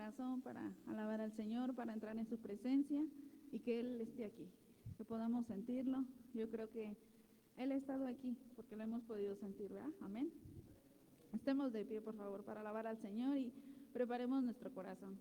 corazón para alabar al Señor, para entrar en su presencia y que Él esté aquí, que podamos sentirlo. Yo creo que Él ha estado aquí porque lo hemos podido sentir, ¿verdad? Amén. Estemos de pie, por favor, para alabar al Señor y preparemos nuestro corazón.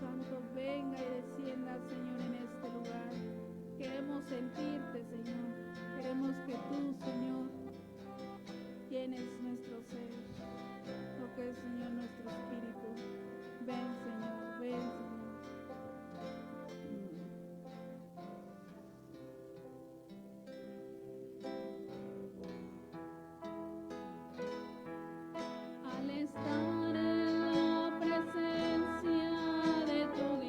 Santo venga y descienda, Señor, en este lugar. Queremos sentirte, Señor. Queremos que tú, Señor, llenes nuestro ser. Toques, Señor, nuestro espíritu. Ven, Señor, ven, Señor. Al estar en la presencia de tu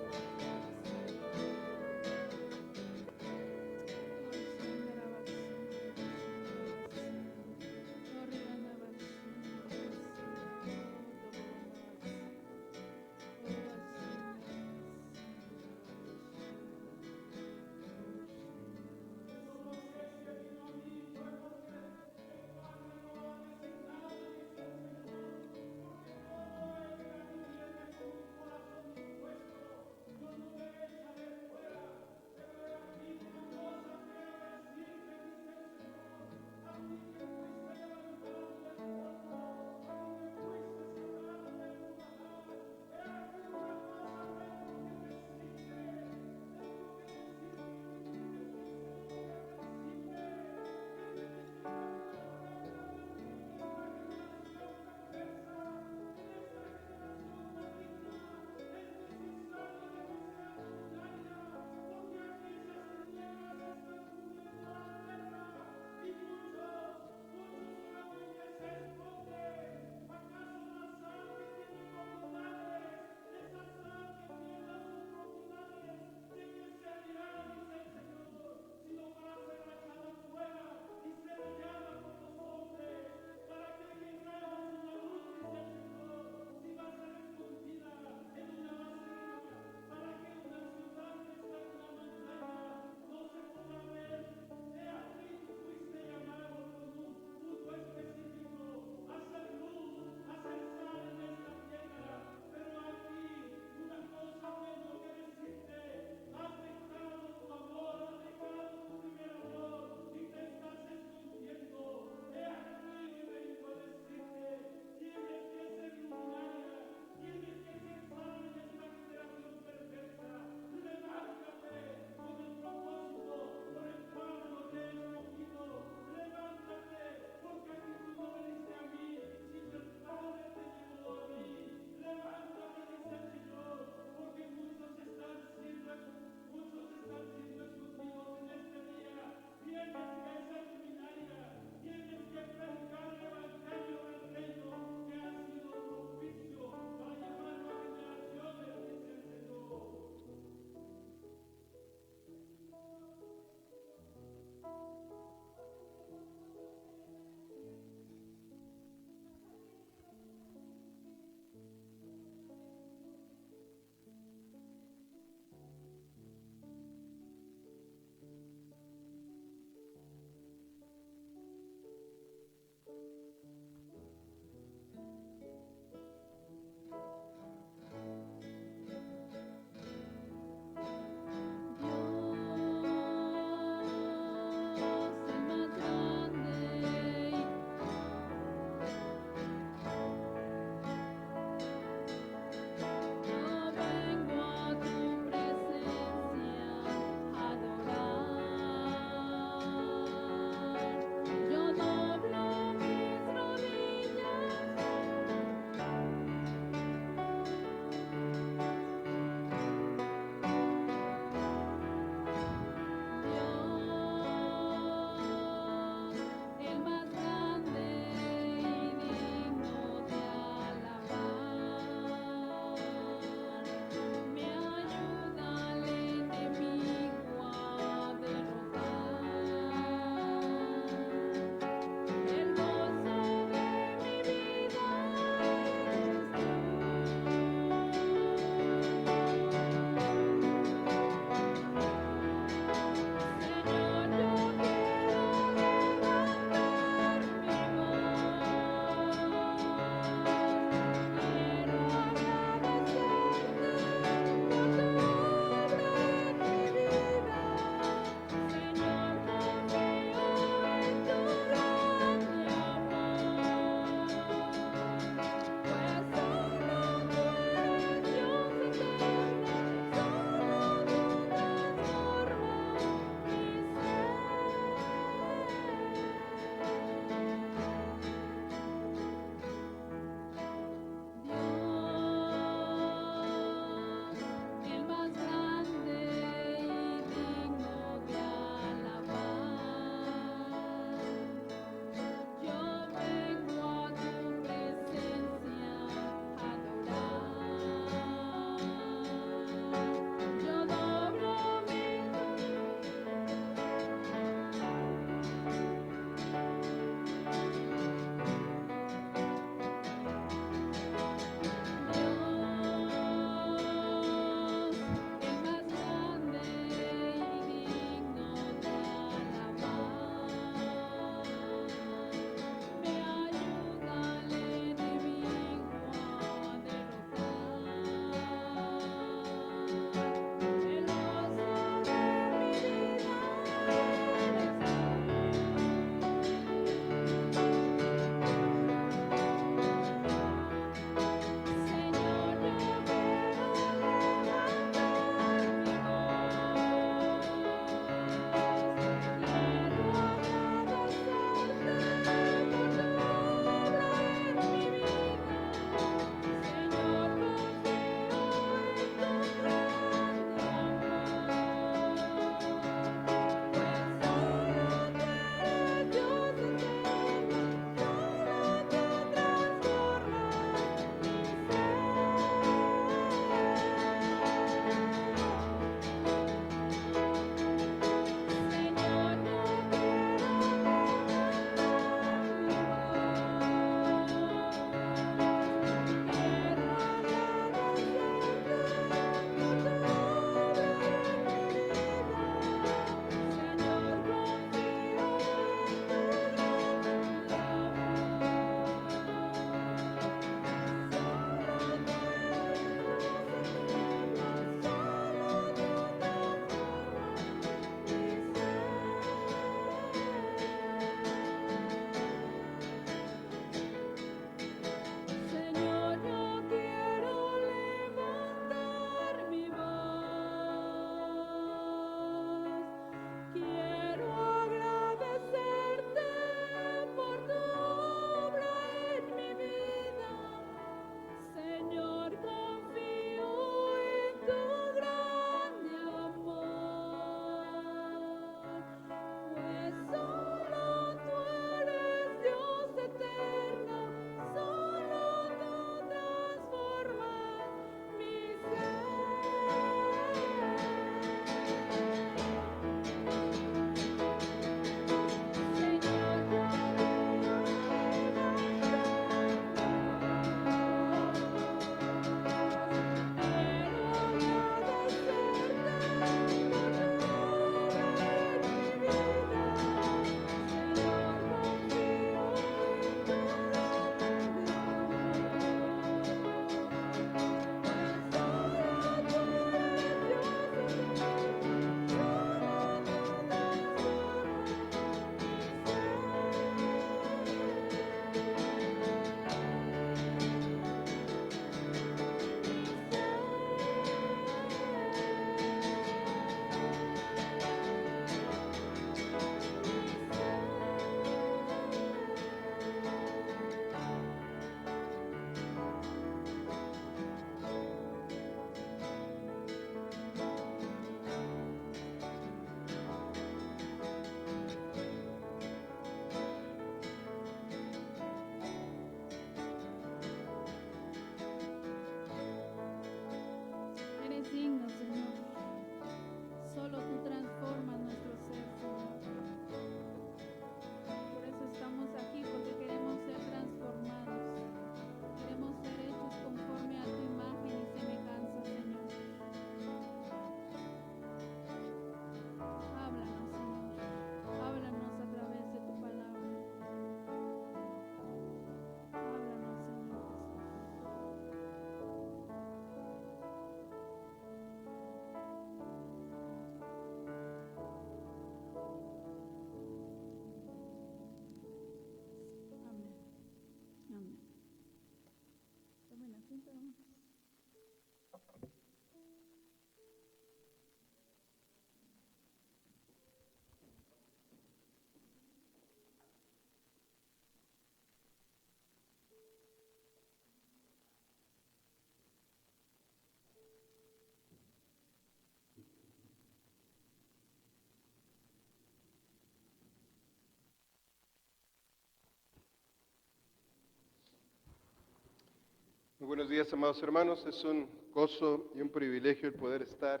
Muy buenos días, amados hermanos. Es un gozo y un privilegio el poder estar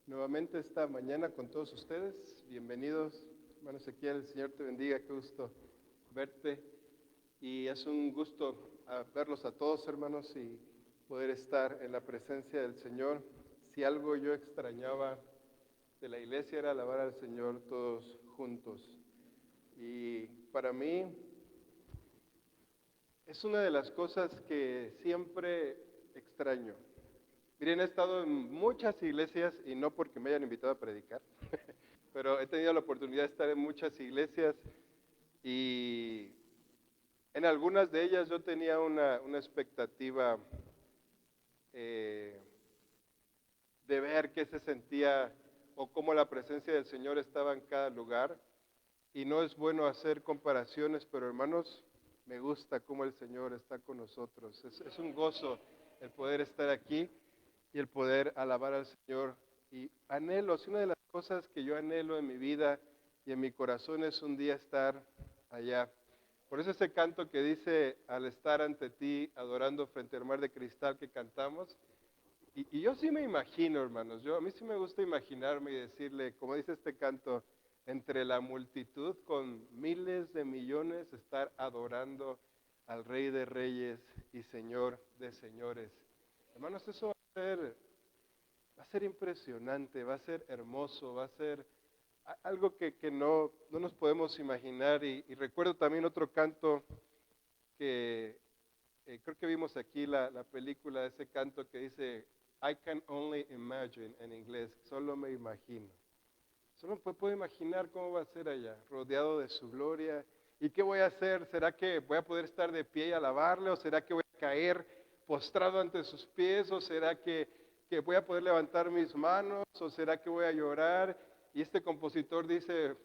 nuevamente esta mañana con todos ustedes. Bienvenidos, hermano Ezequiel. El Señor te bendiga. Qué gusto verte. Y es un gusto verlos a todos, hermanos, y poder estar en la presencia del Señor. Si algo yo extrañaba de la iglesia era alabar al Señor todos juntos. Y para mí es una de las cosas que siempre extraño. Miren, he estado en muchas iglesias y no porque me hayan invitado a predicar, pero he tenido la oportunidad de estar en muchas iglesias y en algunas de ellas yo tenía una expectativa de ver qué se sentía o cómo la presencia del Señor estaba en cada lugar. Y no es bueno hacer comparaciones, pero hermanos, me gusta cómo el Señor está con nosotros. Es un gozo el poder estar aquí y el poder alabar al Señor. Y anhelo, es una de las cosas que yo anhelo en mi vida y en mi corazón es un día estar allá. Por eso ese canto que dice, al estar ante ti, adorando frente al mar de cristal que cantamos, y yo sí me imagino, hermanos, a mí sí me gusta imaginarme y decirle, como dice este canto, entre la multitud con miles de millones estar adorando al Rey de Reyes y Señor de Señores. Hermanos, eso va a ser impresionante, va a ser hermoso, va a ser algo que no nos podemos imaginar. Y recuerdo también otro canto que creo que vimos aquí la película, ese canto que dice, I can only imagine en inglés, solo me imagino. Solo puedo imaginar cómo va a ser allá, rodeado de su gloria. ¿Y qué voy a hacer? ¿Será que voy a poder estar de pie y alabarle? ¿O será que voy a caer postrado ante sus pies? ¿O será que voy a poder levantar mis manos? ¿O será que voy a llorar? Y este compositor dice,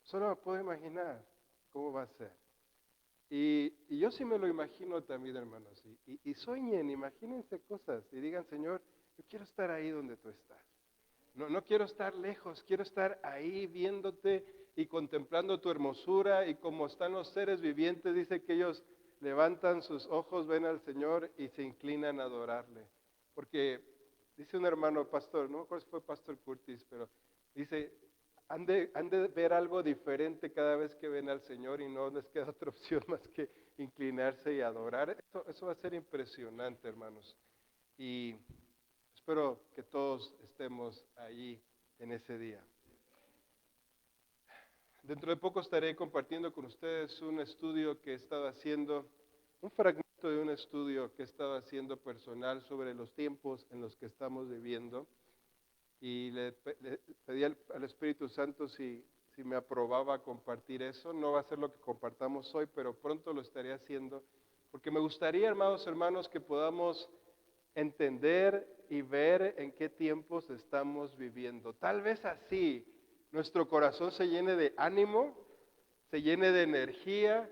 solo me puedo imaginar cómo va a ser. Y yo sí me lo imagino también, hermanos. Y sueñen, imagínense cosas y digan, Señor, yo quiero estar ahí donde tú estás. No quiero estar lejos, quiero estar ahí viéndote y contemplando tu hermosura. Y como están los seres vivientes, dice que ellos levantan sus ojos, ven al Señor y se inclinan a adorarle. Porque dice un hermano pastor, no me acuerdo si fue Pastor Curtis, pero dice, han de ver algo diferente cada vez que ven al Señor y no les queda otra opción más que inclinarse y adorar. Eso va a ser impresionante, hermanos. Y espero que todos estemos allí en ese día. Dentro de poco estaré compartiendo con ustedes un estudio que he estado haciendo, un fragmento de un estudio que he estado haciendo personal sobre los tiempos en los que estamos viviendo. Y le pedí al Espíritu Santo si me aprobaba compartir eso. No va a ser lo que compartamos hoy, pero pronto lo estaré haciendo, porque me gustaría, hermanos, que podamos entender y ver en qué tiempos estamos viviendo. Tal vez así nuestro corazón se llene de ánimo, se llene de energía.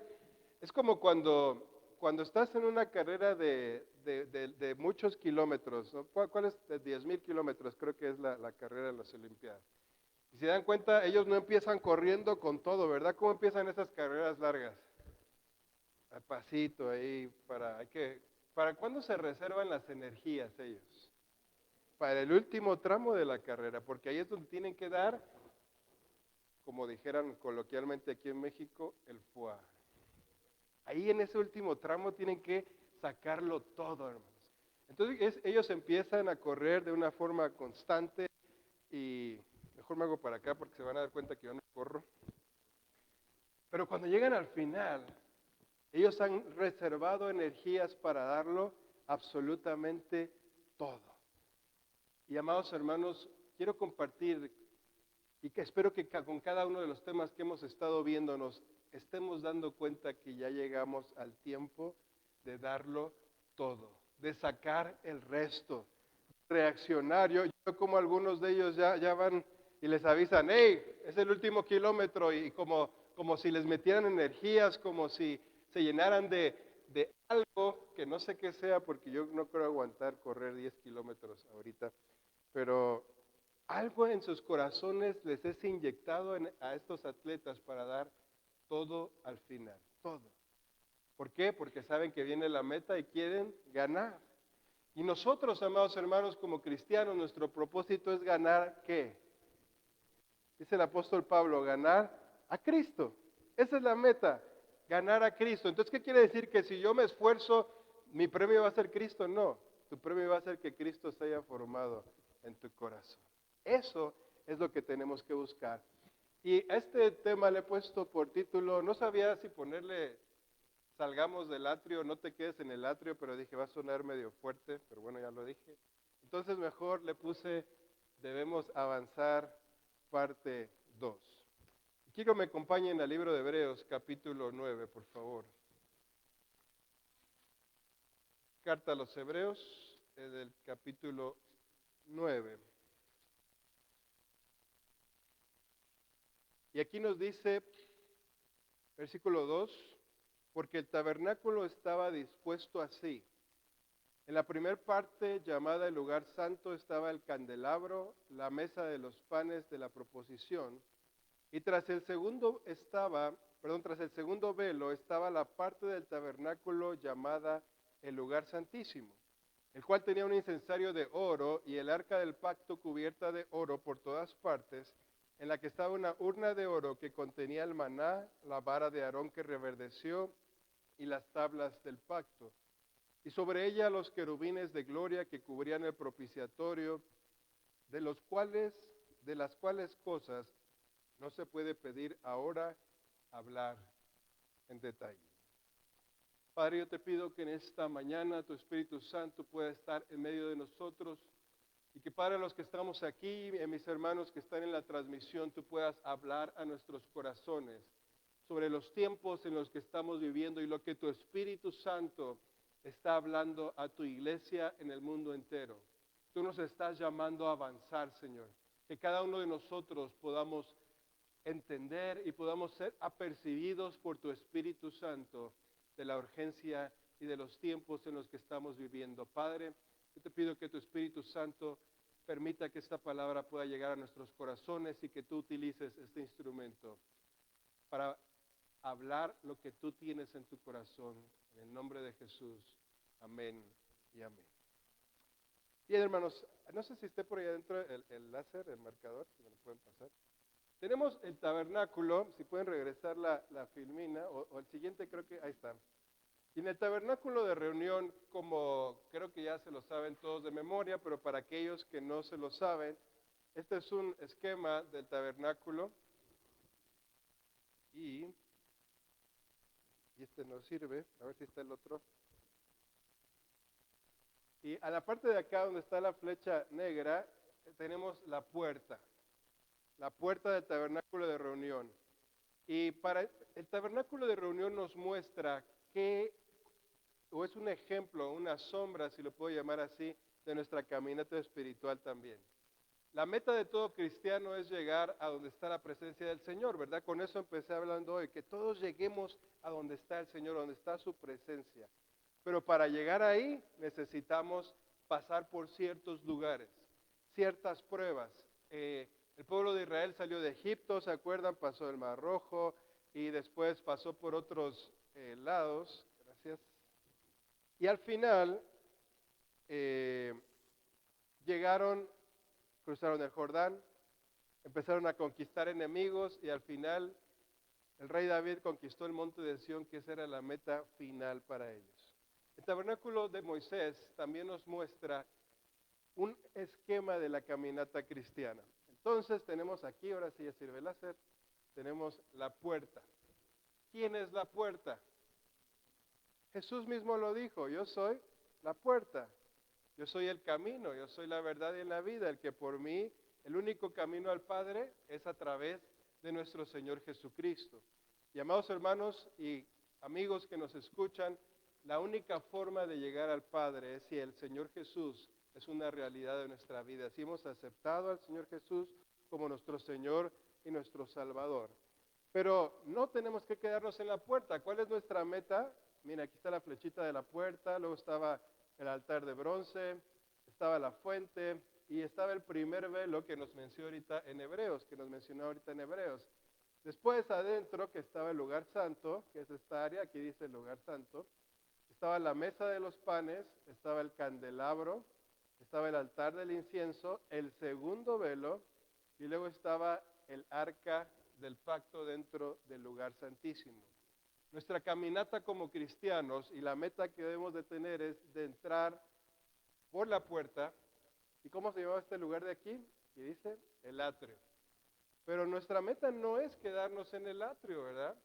Es como cuando estás en una carrera de muchos kilómetros, ¿no? ¿Cuál es? De 10,000 kilómetros, creo que es la carrera de las Olimpiadas. Y se dan cuenta, ellos no empiezan corriendo con todo, ¿verdad? ¿Cómo empiezan esas carreras largas? Al pasito ahí, ¿para cuándo se reservan las energías ellos? Para el último tramo de la carrera, porque ahí es donde tienen que dar, como dijeran coloquialmente aquí en México, el foie. Ahí en ese último tramo tienen que sacarlo todo, hermanos. Entonces ellos empiezan a correr de una forma constante y mejor me hago para acá porque se van a dar cuenta que yo no corro. Pero cuando llegan al final, ellos han reservado energías para darlo absolutamente todo. Y amados hermanos, quiero compartir y que espero que con cada uno de los temas que hemos estado viendo nos estemos dando cuenta que ya llegamos al tiempo de darlo todo, de sacar el resto, reaccionar. Yo como algunos de ellos ya van y les avisan, hey, es el último kilómetro, y como si les metieran energías, como si se llenaran de algo que no sé qué sea, porque yo no quiero aguantar correr 10 kilómetros ahorita, pero algo en sus corazones les es inyectado a estos atletas para dar todo al final, todo. ¿Por qué? Porque saben que viene la meta y quieren ganar. Y nosotros, amados hermanos, como cristianos, nuestro propósito es ganar ¿qué? Dice el apóstol Pablo, ganar a Cristo. Esa es la meta, ganar a Cristo. Entonces, ¿qué quiere decir? Que si yo me esfuerzo, mi premio va a ser Cristo. No, tu premio va a ser que Cristo se haya formado en tu corazón. Eso es lo que tenemos que buscar. Y a este tema le he puesto por título, no sabía si ponerle salgamos del atrio, no te quedes en el atrio, pero dije va a sonar medio fuerte, pero bueno, ya lo dije. Entonces mejor le puse debemos avanzar parte 2. Quiero que me acompañen al libro de Hebreos, capítulo 9, por favor. Carta a los Hebreos, del capítulo 9. Y aquí nos dice, versículo 2, porque el tabernáculo estaba dispuesto así. En la primera parte, llamada el lugar santo, estaba el candelabro, la mesa de los panes de la proposición, y tras el segundo velo estaba la parte del tabernáculo llamada el lugar santísimo, el cual tenía un incensario de oro y el arca del pacto cubierta de oro por todas partes, en la que estaba una urna de oro que contenía el maná, la vara de Aarón que reverdeció y las tablas del pacto. Y sobre ella los querubines de gloria que cubrían el propiciatorio, de las cuales cosas no se puede pedir ahora hablar en detalle. Padre, yo te pido que en esta mañana tu Espíritu Santo pueda estar en medio de nosotros y que para los que estamos aquí, mis hermanos que están en la transmisión, tú puedas hablar a nuestros corazones sobre los tiempos en los que estamos viviendo y lo que tu Espíritu Santo está hablando a tu iglesia en el mundo entero. Tú nos estás llamando a avanzar, Señor. Que cada uno de nosotros podamos entender y podamos ser apercibidos por tu Espíritu Santo de la urgencia y de los tiempos en los que estamos viviendo. Padre, yo te pido que tu Espíritu Santo permita que esta palabra pueda llegar a nuestros corazones y que tú utilices este instrumento para hablar lo que tú tienes en tu corazón. En el nombre de Jesús. Amén y amén. Bien, hermanos, no sé si esté por ahí adentro el láser, el marcador, si me lo pueden pasar. Tenemos el tabernáculo, si pueden regresar la filmina, o el siguiente creo que, ahí está. Y en el tabernáculo de reunión, como creo que ya se lo saben todos de memoria, pero para aquellos que no se lo saben, este es un esquema del tabernáculo y este no sirve, a ver si está el otro. Y a la parte de acá donde está la flecha negra, tenemos la puerta del tabernáculo de reunión. Y para el tabernáculo de reunión nos muestra o es un ejemplo, una sombra, si lo puedo llamar así, de nuestra caminata espiritual también. La meta de todo cristiano es llegar a donde está la presencia del Señor, ¿verdad? Con eso empecé hablando hoy, que todos lleguemos a donde está el Señor, donde está su presencia. Pero para llegar ahí necesitamos pasar por ciertos lugares, ciertas pruebas. El pueblo de Israel salió de Egipto, ¿se acuerdan? Pasó el Mar Rojo y después pasó por otros lados. Gracias. Y al final cruzaron el Jordán, empezaron a conquistar enemigos y al final el rey David conquistó el monte de Sión, que esa era la meta final para ellos. El tabernáculo de Moisés también nos muestra un esquema de la caminata cristiana. Entonces tenemos aquí, ahora sí ya sirve el láser, tenemos la puerta. ¿Quién es la puerta? Jesús mismo lo dijo, yo soy la puerta, yo soy el camino, yo soy la verdad y la vida, el que por mí, el único camino al Padre es a través de nuestro Señor Jesucristo. Y amados hermanos y amigos que nos escuchan, la única forma de llegar al Padre es si el Señor Jesús es una realidad de nuestra vida. Si hemos aceptado al Señor Jesús como nuestro Señor y nuestro Salvador. Pero no tenemos que quedarnos en la puerta. ¿Cuál es nuestra meta? Mira, aquí está la flechita de la puerta, luego estaba el altar de bronce, estaba la fuente y estaba el primer velo que nos mencionó ahorita en Hebreos, Después adentro, que estaba el lugar santo, que es esta área, aquí dice el lugar santo, estaba la mesa de los panes, estaba el candelabro, estaba el altar del incienso, el segundo velo, y luego estaba el arca del pacto dentro del lugar santísimo. Nuestra caminata como cristianos y la meta que debemos de tener es de entrar por la puerta. ¿Y cómo se llama este lugar de aquí? Y dice el atrio. Pero nuestra meta no es quedarnos en el atrio, ¿verdad?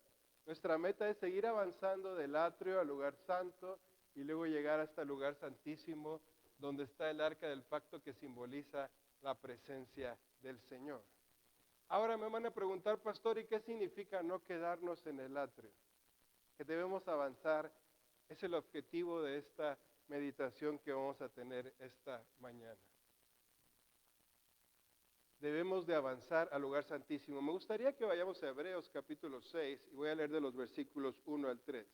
Nuestra meta es seguir avanzando del atrio al lugar santo y luego llegar hasta el lugar santísimo, donde está el arca del pacto que simboliza la presencia del Señor. Ahora me van a preguntar, pastor, ¿y qué significa no quedarnos en el atrio? Que debemos avanzar, es el objetivo de esta meditación que vamos a tener esta mañana. Debemos de avanzar al lugar santísimo. Me gustaría que vayamos a Hebreos capítulo 6 y voy a leer de los versículos 1 al 3.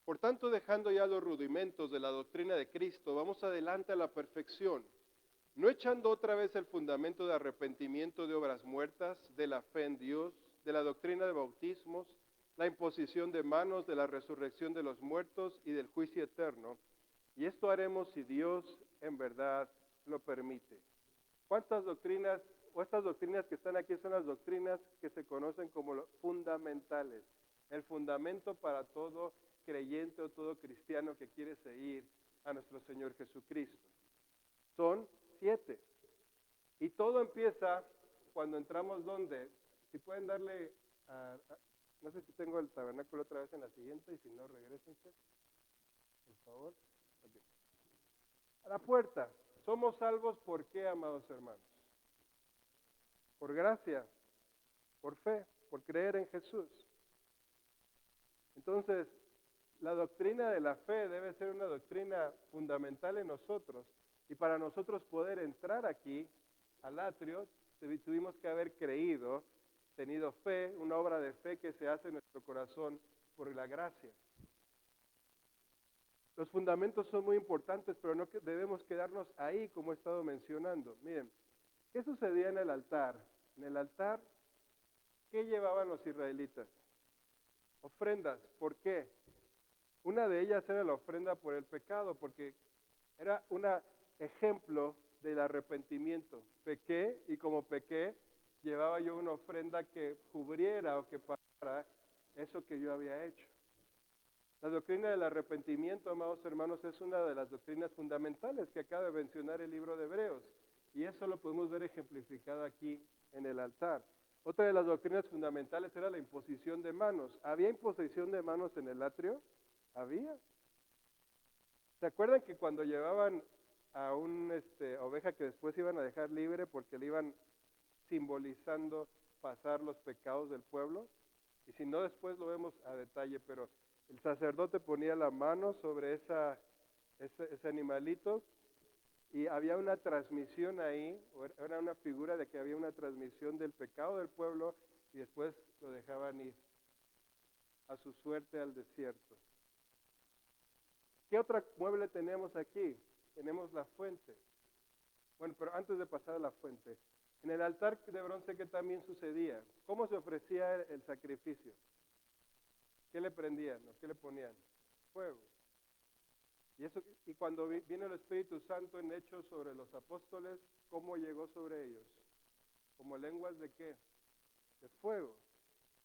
Por tanto, dejando ya los rudimentos de la doctrina de Cristo, vamos adelante a la perfección, no echando otra vez el fundamento de arrepentimiento de obras muertas, de la fe en Dios, de la doctrina de bautismos, la imposición de manos, de la resurrección de los muertos y del juicio eterno. Y esto haremos si Dios en verdad lo permite. ¿Cuántas doctrinas, o estas doctrinas que están aquí son las doctrinas que se conocen como fundamentales? El fundamento para todo creyente o todo cristiano que quiere seguir a nuestro Señor Jesucristo. Son 7. Y todo empieza cuando entramos donde, si pueden darle, no sé si tengo el tabernáculo otra vez en la siguiente, y si no, regrésense, por favor. Okay. A la puerta. Somos salvos, ¿por qué, amados hermanos? Por gracia, por fe, por creer en Jesús. Entonces, la doctrina de la fe debe ser una doctrina fundamental en nosotros. Y para nosotros poder entrar aquí, al atrio, tuvimos que haber creído, tenido fe, una obra de fe que se hace en nuestro corazón por la gracia. Los fundamentos son muy importantes, pero no debemos quedarnos ahí, como he estado mencionando. Miren, ¿qué sucedía en el altar? En el altar, ¿qué llevaban los israelitas? Ofrendas. ¿Por qué? Una de ellas era la ofrenda por el pecado, porque era un ejemplo del arrepentimiento. Pequé, y como pequé, llevaba yo una ofrenda que cubriera o que pagara eso que yo había hecho. La doctrina del arrepentimiento, amados hermanos, es una de las doctrinas fundamentales que acaba de mencionar el libro de Hebreos. Y eso lo podemos ver ejemplificado aquí en el altar. Otra de las doctrinas fundamentales era la imposición de manos. ¿Había imposición de manos en el atrio? Había. ¿Se acuerdan que cuando llevaban a una oveja que después iban a dejar libre porque le iban simbolizando pasar los pecados del pueblo? Y si no, después lo vemos a detalle, pero el sacerdote ponía la mano sobre ese animalito y había una transmisión ahí, era una figura de que había una transmisión del pecado del pueblo y después lo dejaban ir a su suerte al desierto. ¿Qué otra mueble tenemos aquí? Tenemos la fuente. Bueno, pero antes de pasar a la fuente, en el altar de bronce, ¿qué también sucedía? ¿Cómo se ofrecía el sacrificio? ¿Qué le prendían o qué le ponían? Fuego. Y cuando vino el Espíritu Santo en Hechos sobre los apóstoles, ¿cómo llegó sobre ellos? ¿Como lenguas de qué? De fuego.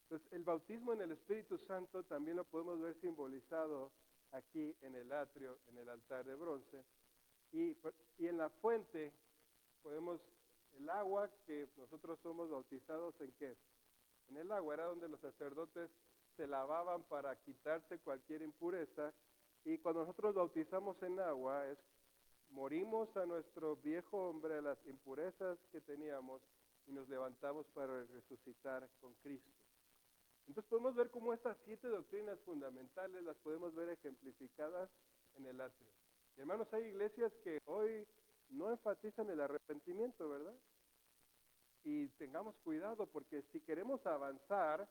Entonces, el bautismo en el Espíritu Santo también lo podemos ver simbolizado aquí en el atrio, en el altar de bronce. Y en la fuente podemos, el agua que nosotros somos bautizados ¿en qué? En el agua era donde los sacerdotes se lavaban para quitarse cualquier impureza. Y cuando nosotros bautizamos en agua, morimos a nuestro viejo hombre, a las impurezas que teníamos, y nos levantamos para resucitar con Cristo. Entonces podemos ver cómo estas 7 doctrinas fundamentales las podemos ver ejemplificadas en el atrio. Y hermanos, hay iglesias que hoy no enfatizan el arrepentimiento, ¿verdad? Y tengamos cuidado, porque si queremos avanzar,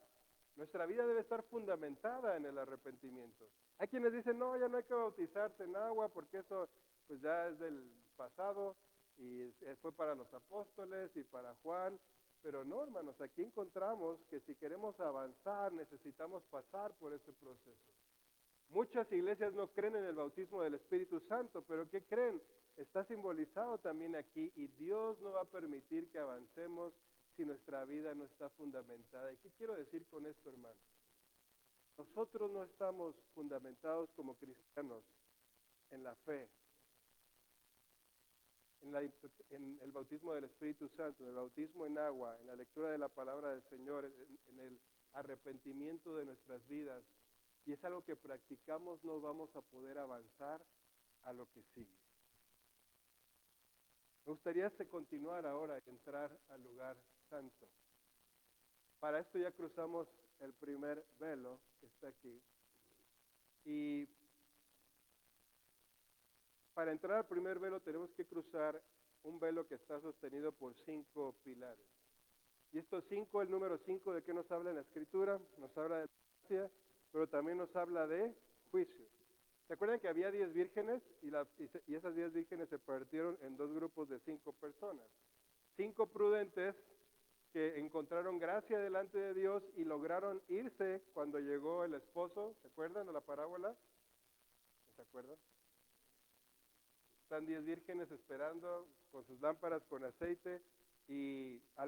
nuestra vida debe estar fundamentada en el arrepentimiento. Hay quienes dicen, no, ya no hay que bautizarse en agua porque eso pues ya es del pasado y fue para los apóstoles y para Juan. Pero no, hermanos, aquí encontramos que si queremos avanzar necesitamos pasar por ese proceso. Muchas iglesias no creen en el bautismo del Espíritu Santo, pero ¿qué creen? Está simbolizado también aquí y Dios no va a permitir que avancemos si nuestra vida no está fundamentada. ¿Y qué quiero decir con esto, hermano? Nosotros no estamos fundamentados como cristianos en la fe, en el bautismo del Espíritu Santo, en el bautismo en agua, en la lectura de la palabra del Señor, en el arrepentimiento de nuestras vidas. Y es algo que practicamos, no vamos a poder avanzar a lo que sigue. Me gustaría continuar ahora y entrar al lugar santo. Para esto ya cruzamos el primer velo que está aquí. Y para entrar al primer velo tenemos que cruzar un velo que está sostenido por 5 pilares. Y estos 5, el número 5, ¿de qué nos habla en la Escritura? Nos habla de gracia, pero también nos habla de juicio. ¿Se acuerdan que había 10 vírgenes y esas 10 vírgenes se partieron en 2 grupos de 5 personas? 5 prudentes que encontraron gracia delante de Dios y lograron irse cuando llegó el esposo. ¿Se acuerdan de la parábola? ¿No se acuerdan? Están 10 vírgenes esperando con sus lámparas con aceite y a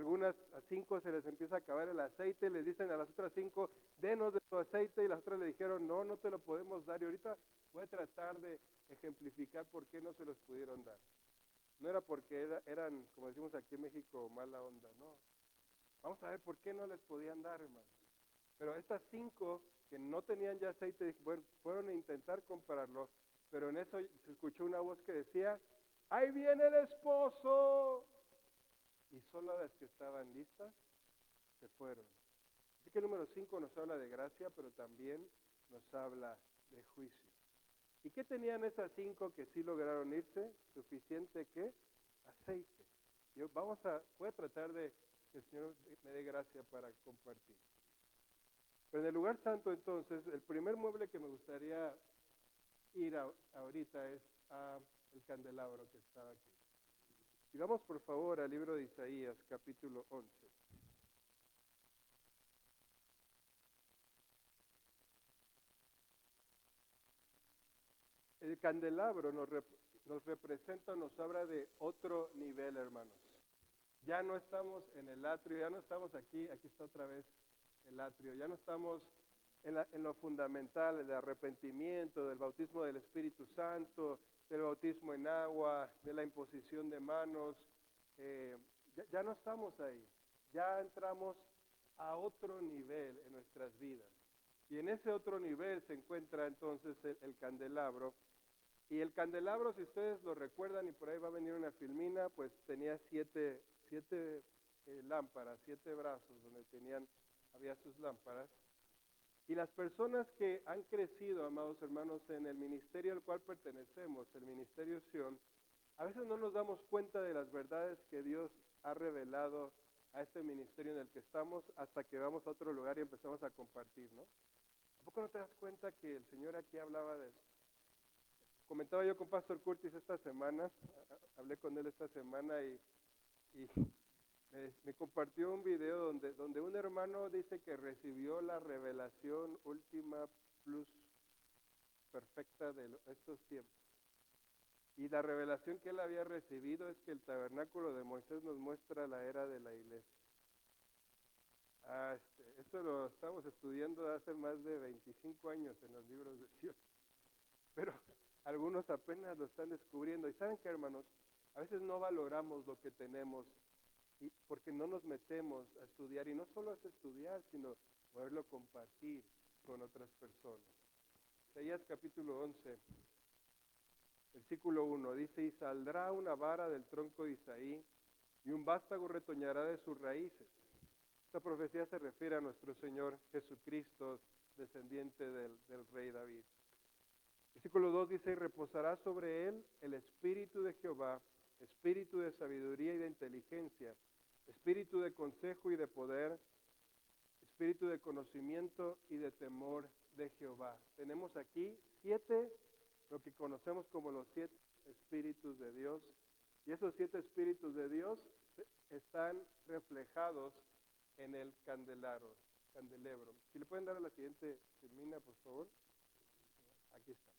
5 se les empieza a acabar el aceite, les dicen a las otras 5, denos de tu aceite, y las otras le dijeron, no, no te lo podemos dar. Y ahorita voy a tratar de ejemplificar por qué no se los pudieron dar. No era porque eran, como decimos aquí en México, mala onda, no. Vamos a ver por qué no les podían dar, hermanos. Pero estas 5 que no tenían ya aceite, bueno, fueron a intentar comprarlo, pero en eso se escuchó una voz que decía, ¡ahí viene el esposo! Y solo las que estaban listas se fueron. Así que el número 5 nos habla de gracia, pero también nos habla de juicio. ¿Y qué tenían esas 5 que sí lograron irse? Suficiente ¿qué? Aceite. Voy a tratar de que el Señor me dé gracia para compartir. Pero en el lugar santo entonces, el primer mueble que me gustaría ir ahorita es el candelabro que estaba aquí. Y vamos por favor al libro de Isaías, capítulo 11. El candelabro nos representa, nos habla de otro nivel, hermanos. Ya no estamos en el atrio, ya no estamos aquí está otra vez el atrio, ya no estamos en lo fundamental, el arrepentimiento, del bautismo del Espíritu Santo, del bautismo en agua, de la imposición de manos. Ya no estamos ahí, ya entramos a otro nivel en nuestras vidas. Y en ese otro nivel se encuentra entonces el candelabro. Y el candelabro, si ustedes lo recuerdan, y por ahí va a venir una filmina, pues tenía 7 lámparas, 7 brazos donde había sus lámparas. Y las personas que han crecido, amados hermanos, en el ministerio al cual pertenecemos, el ministerio Sion, a veces no nos damos cuenta de las verdades que Dios ha revelado a este ministerio en el que estamos hasta que vamos a otro lugar y empezamos a compartir, ¿no? ¿A poco no te das cuenta que el Señor aquí hablaba de eso? Comentaba yo con Pastor Curtis esta semana, hablé con él esta semana y me compartió un video donde un hermano dice que recibió la revelación última plus perfecta de estos tiempos. Y la revelación que él había recibido es que el tabernáculo de Moisés nos muestra la era de la iglesia. Esto lo estamos estudiando hace más de 25 años en los libros de Sion. Pero algunos apenas lo están descubriendo. ¿Y saben qué, hermanos? A veces no valoramos lo que tenemos porque no nos metemos a estudiar. Y no solo es estudiar, sino poderlo compartir con otras personas. Isaías capítulo 11, versículo 1, dice, y saldrá una vara del tronco de Isaí, y un vástago retoñará de sus raíces. Esta profecía se refiere a nuestro Señor Jesucristo, descendiente del rey David. Versículo 2 dice, y reposará sobre él el espíritu de Jehová, espíritu de sabiduría y de inteligencia, espíritu de consejo y de poder, espíritu de conocimiento y de temor de Jehová. Tenemos aquí 7, lo que conocemos como los 7 espíritus de Dios. Y esos 7 espíritus de Dios están reflejados en el candelabro. Si le pueden dar a la siguiente termina, por favor. Aquí está.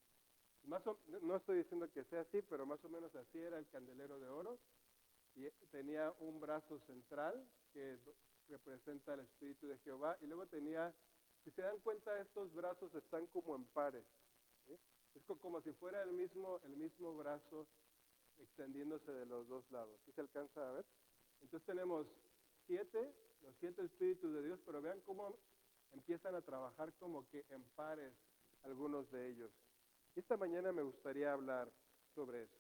No estoy diciendo que sea así, pero más o menos así era el candelero de oro. Y tenía un brazo central que representa el Espíritu de Jehová. Y luego tenía, si se dan cuenta, estos brazos están como en pares. ¿Sí? Es como si fuera el mismo brazo extendiéndose de los dos lados. ¿Sí se alcanza a ver? Entonces tenemos los 7 Espíritus de Dios, pero vean cómo empiezan a trabajar como que en pares algunos de ellos. Y esta mañana me gustaría hablar sobre eso.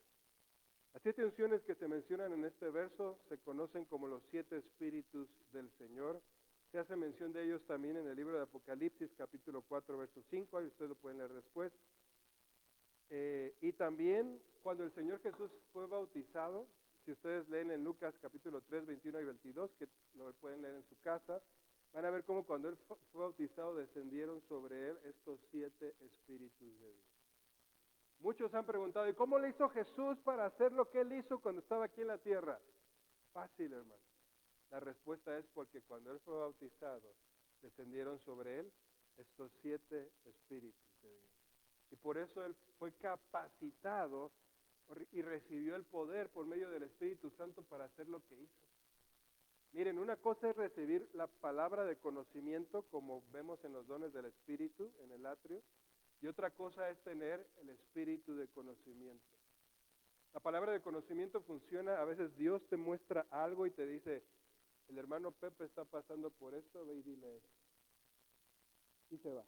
Las 7 unciones que se mencionan en este verso se conocen como los 7 Espíritus del Señor. Se hace mención de ellos también en el libro de Apocalipsis, capítulo 4, verso 5, ahí ustedes lo pueden leer después. Y también cuando el Señor Jesús fue bautizado, si ustedes leen en Lucas capítulo 3, 21 y 22, que lo pueden leer en su casa, van a ver cómo cuando Él fue bautizado descendieron sobre Él estos 7 Espíritus de Dios. Muchos han preguntado, ¿y cómo le hizo Jesús para hacer lo que Él hizo cuando estaba aquí en la tierra? Fácil, hermano. La respuesta es porque cuando Él fue bautizado, descendieron sobre Él estos 7 Espíritus de Dios. Y por eso Él fue capacitado y recibió el poder por medio del Espíritu Santo para hacer lo que hizo. Miren, una cosa es recibir la palabra de conocimiento, como vemos en los dones del Espíritu, en el atrio, y otra cosa es tener el Espíritu de conocimiento. La palabra de conocimiento funciona, a veces Dios te muestra algo y te dice, el hermano Pepe está pasando por esto, ve y dile eso. Y se va.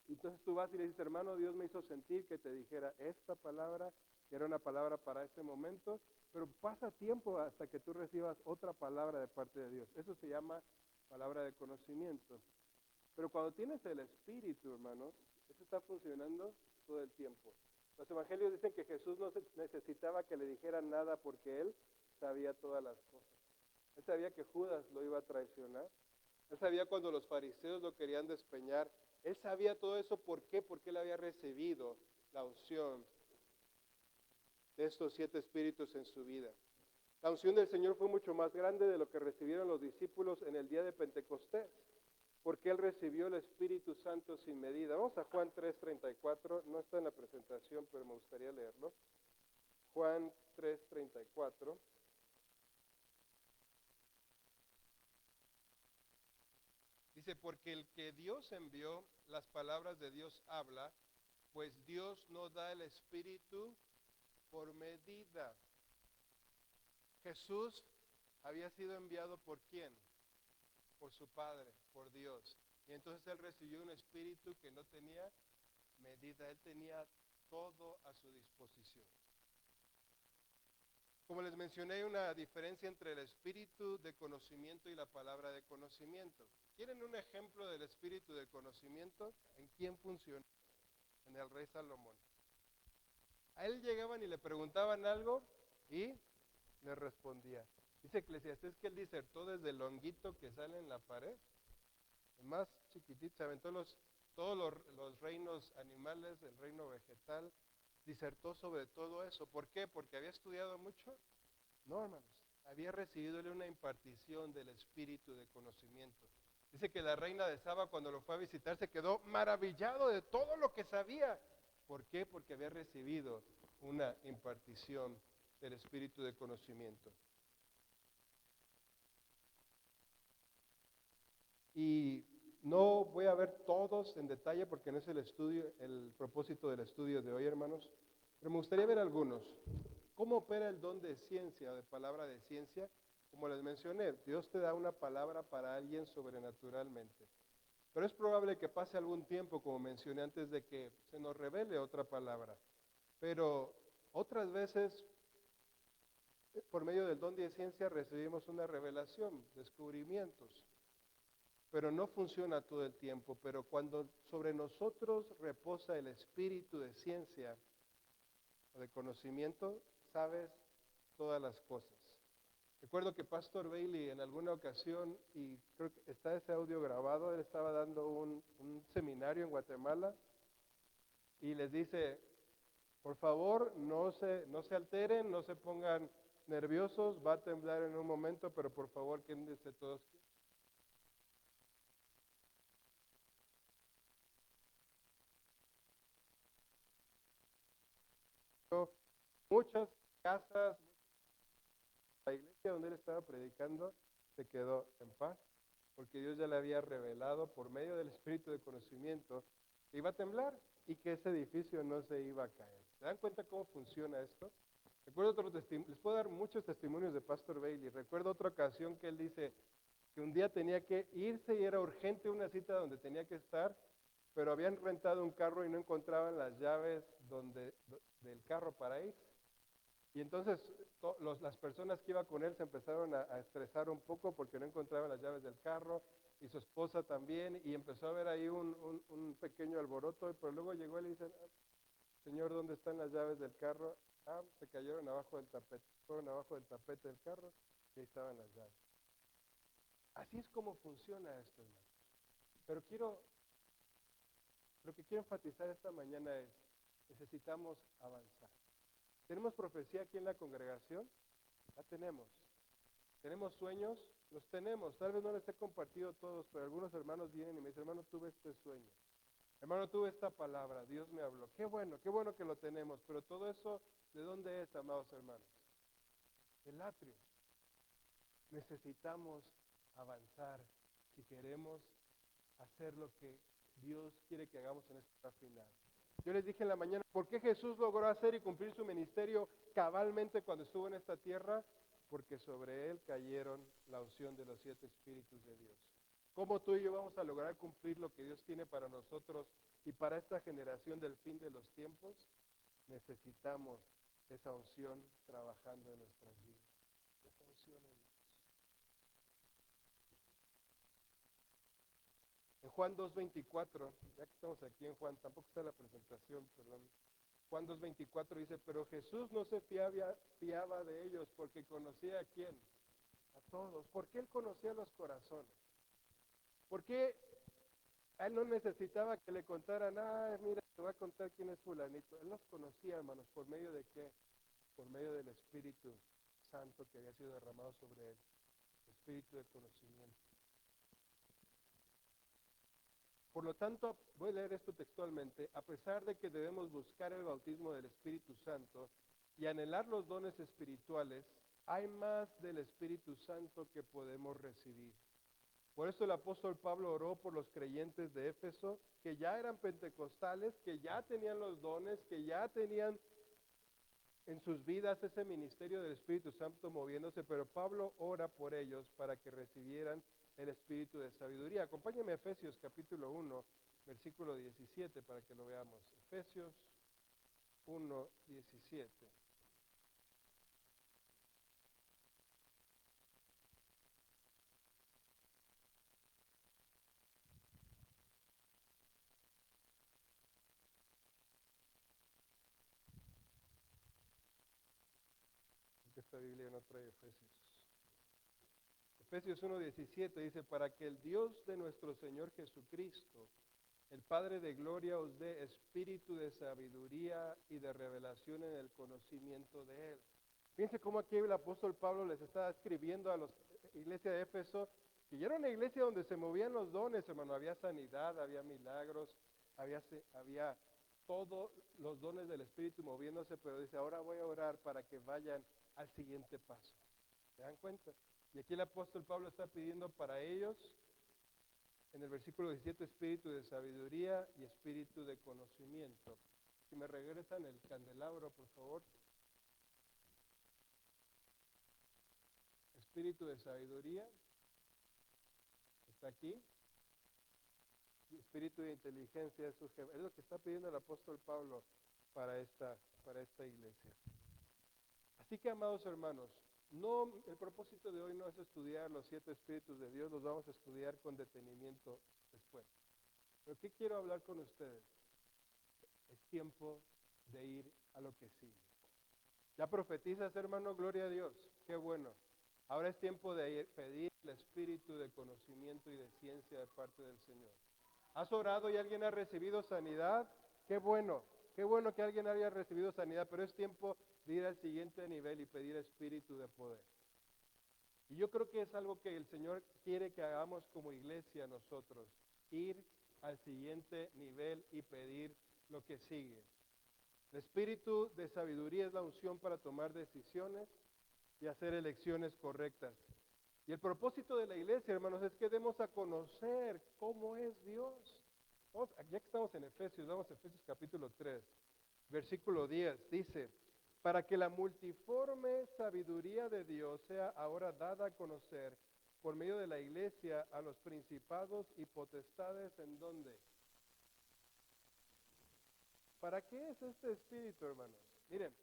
Entonces tú vas y le dices, hermano, Dios me hizo sentir que te dijera esta palabra, que era una palabra para este momento, pero pasa tiempo hasta que tú recibas otra palabra de parte de Dios. Eso se llama palabra de conocimiento. Pero cuando tienes el Espíritu, hermanos, eso está funcionando todo el tiempo. Los evangelios dicen que Jesús no necesitaba que le dijeran nada porque Él sabía todas las cosas. Él sabía que Judas lo iba a traicionar. Él sabía cuando los fariseos lo querían despeñar. Él sabía todo eso. ¿Por qué? Porque Él había recibido la unción de estos 7 espíritus en su vida. La unción del Señor fue mucho más grande de lo que recibieron los discípulos en el día de Pentecostés, porque Él recibió el Espíritu Santo sin medida. Vamos a Juan 3:34, no está en la presentación, pero me gustaría leerlo. Juan 3:34. Dice, porque el que Dios envió, las palabras de Dios habla, pues Dios no da el Espíritu por medida. Jesús había sido enviado ¿por quién? Por su Padre, por Dios. Y entonces Él recibió un Espíritu que no tenía medida, Él tenía todo a su disposición. Como les mencioné, hay una diferencia entre el espíritu de conocimiento y la palabra de conocimiento. ¿Quieren un ejemplo del espíritu de conocimiento? ¿En quién funciona? En el rey Salomón. A él llegaban y le preguntaban algo y le respondía. Dice Eclesiastés que él disertó desde el honguito que sale en la pared, el más chiquitito, se aventó todos los reinos animales, el reino vegetal, disertó sobre todo eso. ¿Por qué? ¿Porque había estudiado mucho? No, hermanos, había recibido una impartición del espíritu de conocimiento. Dice que la reina de Saba cuando lo fue a visitar se quedó maravillado de todo lo que sabía. ¿Por qué? Porque había recibido una impartición del espíritu de conocimiento. Y no voy a ver todos en detalle porque no es el propósito del estudio de hoy, hermanos, pero me gustaría ver algunos. ¿Cómo opera el don de ciencia, de palabra de ciencia? Como les mencioné, Dios te da una palabra para alguien sobrenaturalmente. Pero es probable que pase algún tiempo, como mencioné antes, de que se nos revele otra palabra. Pero otras veces, por medio del don de ciencia, recibimos una revelación, descubrimientos. Pero no funciona todo el tiempo. Pero cuando sobre nosotros reposa el espíritu de ciencia o de conocimiento, sabes todas las cosas. Recuerdo que Pastor Bailey en alguna ocasión, y creo que está ese audio grabado, él estaba dando un seminario en Guatemala y les dice, por favor, no se alteren, no se pongan nerviosos, va a temblar en un momento, pero por favor quédense todos. Muchas casas, la iglesia donde él estaba predicando se quedó en paz, porque Dios ya le había revelado por medio del espíritu de conocimiento que iba a temblar y que ese edificio no se iba a caer. ¿Se dan cuenta cómo funciona esto? Recuerdo otro testimonio, les puedo dar muchos testimonios de Pastor Bailey. Recuerdo otra ocasión que él dice que un día tenía que irse y era urgente una cita donde tenía que estar, pero habían rentado un carro y no encontraban las llaves del carro para irse. Y entonces las personas que iban con él se empezaron a estresar un poco porque no encontraban las llaves del carro y su esposa también, y empezó a haber ahí un pequeño alboroto, pero luego llegó él y dice, Señor, ¿dónde están las llaves del carro? Se cayeron abajo del tapete, fueron abajo del tapete del carro y ahí estaban las llaves. Así es como funciona esto, hermanos. Pero lo que quiero enfatizar esta mañana es, necesitamos avanzar. ¿Tenemos profecía aquí en la congregación? La tenemos. ¿Tenemos sueños? Los tenemos. Tal vez no les he compartido todos, pero algunos hermanos vienen y me dicen, hermano, tuve este sueño. Hermano, tuve esta palabra, Dios me habló. Qué bueno que lo tenemos, pero todo eso, ¿de dónde es, amados hermanos? Del atrio. Necesitamos avanzar si queremos hacer lo que Dios quiere que hagamos en esta final. Yo les dije en la mañana, ¿por qué Jesús logró hacer y cumplir su ministerio cabalmente cuando estuvo en esta tierra? Porque sobre él cayeron la unción de los 7 espíritus de Dios. ¿Cómo tú y yo vamos a lograr cumplir lo que Dios tiene para nosotros y para esta generación del fin de los tiempos? Necesitamos esa unción trabajando en nuestras vidas. Esa unción en Dios. En Juan 2:24, ya que estamos aquí en Juan, tampoco está la presentación, perdón. Juan 2:24 dice, pero Jesús no se fiaba de ellos porque conocía a quién, a todos. ¿Por qué él conocía los corazones? ¿Por qué él no necesitaba que le contaran, mira, te voy a contar quién es fulanito? Él los conocía, hermanos, ¿por medio de qué? Por medio del Espíritu Santo que había sido derramado sobre él, el Espíritu de conocimiento. Por lo tanto, voy a leer esto textualmente, a pesar de que debemos buscar el bautismo del Espíritu Santo y anhelar los dones espirituales, hay más del Espíritu Santo que podemos recibir. Por eso el apóstol Pablo oró por los creyentes de Éfeso, que ya eran pentecostales, que ya tenían los dones, que ya tenían en sus vidas ese ministerio del Espíritu Santo moviéndose, pero Pablo ora por ellos para que recibieran el espíritu de sabiduría. Acompáñenme a Efesios capítulo 1, versículo 17 para que lo veamos. Efesios 1, 17. Esta Biblia no trae Efesios. Efesios 1:17 dice, para que el Dios de nuestro Señor Jesucristo, el Padre de gloria, os dé espíritu de sabiduría y de revelación en el conocimiento de Él. Fíjense cómo aquí el apóstol Pablo les está escribiendo a la iglesia de Éfeso, que ya era una iglesia donde se movían los dones, hermano, había sanidad, había milagros, había todos los dones del Espíritu moviéndose, pero dice, ahora voy a orar para que vayan al siguiente paso. ¿Se dan cuenta? Y aquí el apóstol Pablo está pidiendo para ellos, en el versículo 17, espíritu de sabiduría y espíritu de conocimiento. Si me regresan el candelabro, por favor. Espíritu de sabiduría, está aquí. Y espíritu de inteligencia es lo que está pidiendo el apóstol Pablo para esta iglesia. Así que, amados hermanos, el propósito de hoy no es estudiar los 7 espíritus de Dios, los vamos a estudiar con detenimiento después. Pero ¿qué quiero hablar con ustedes? Es tiempo de ir a lo que sigue. ¿Ya profetizas, hermano? Gloria a Dios. Qué bueno. Ahora es tiempo de pedir el espíritu de conocimiento y de ciencia de parte del Señor. ¿Has orado y alguien ha recibido sanidad? Qué bueno. Qué bueno que alguien haya recibido sanidad, pero es tiempo de ir al siguiente nivel y pedir espíritu de poder. Y yo creo que es algo que el Señor quiere que hagamos como iglesia nosotros, ir al siguiente nivel y pedir lo que sigue. El espíritu de sabiduría es la unción para tomar decisiones y hacer elecciones correctas. Y el propósito de la iglesia, hermanos, es que demos a conocer cómo es Dios. Ya que estamos en Efesios, vamos a Efesios capítulo 3, versículo 10, dice: para que la multiforme sabiduría de Dios sea ahora dada a conocer por medio de la iglesia a los principados y potestades, ¿en dónde? ¿Para qué es este Espíritu, hermanos? Miren,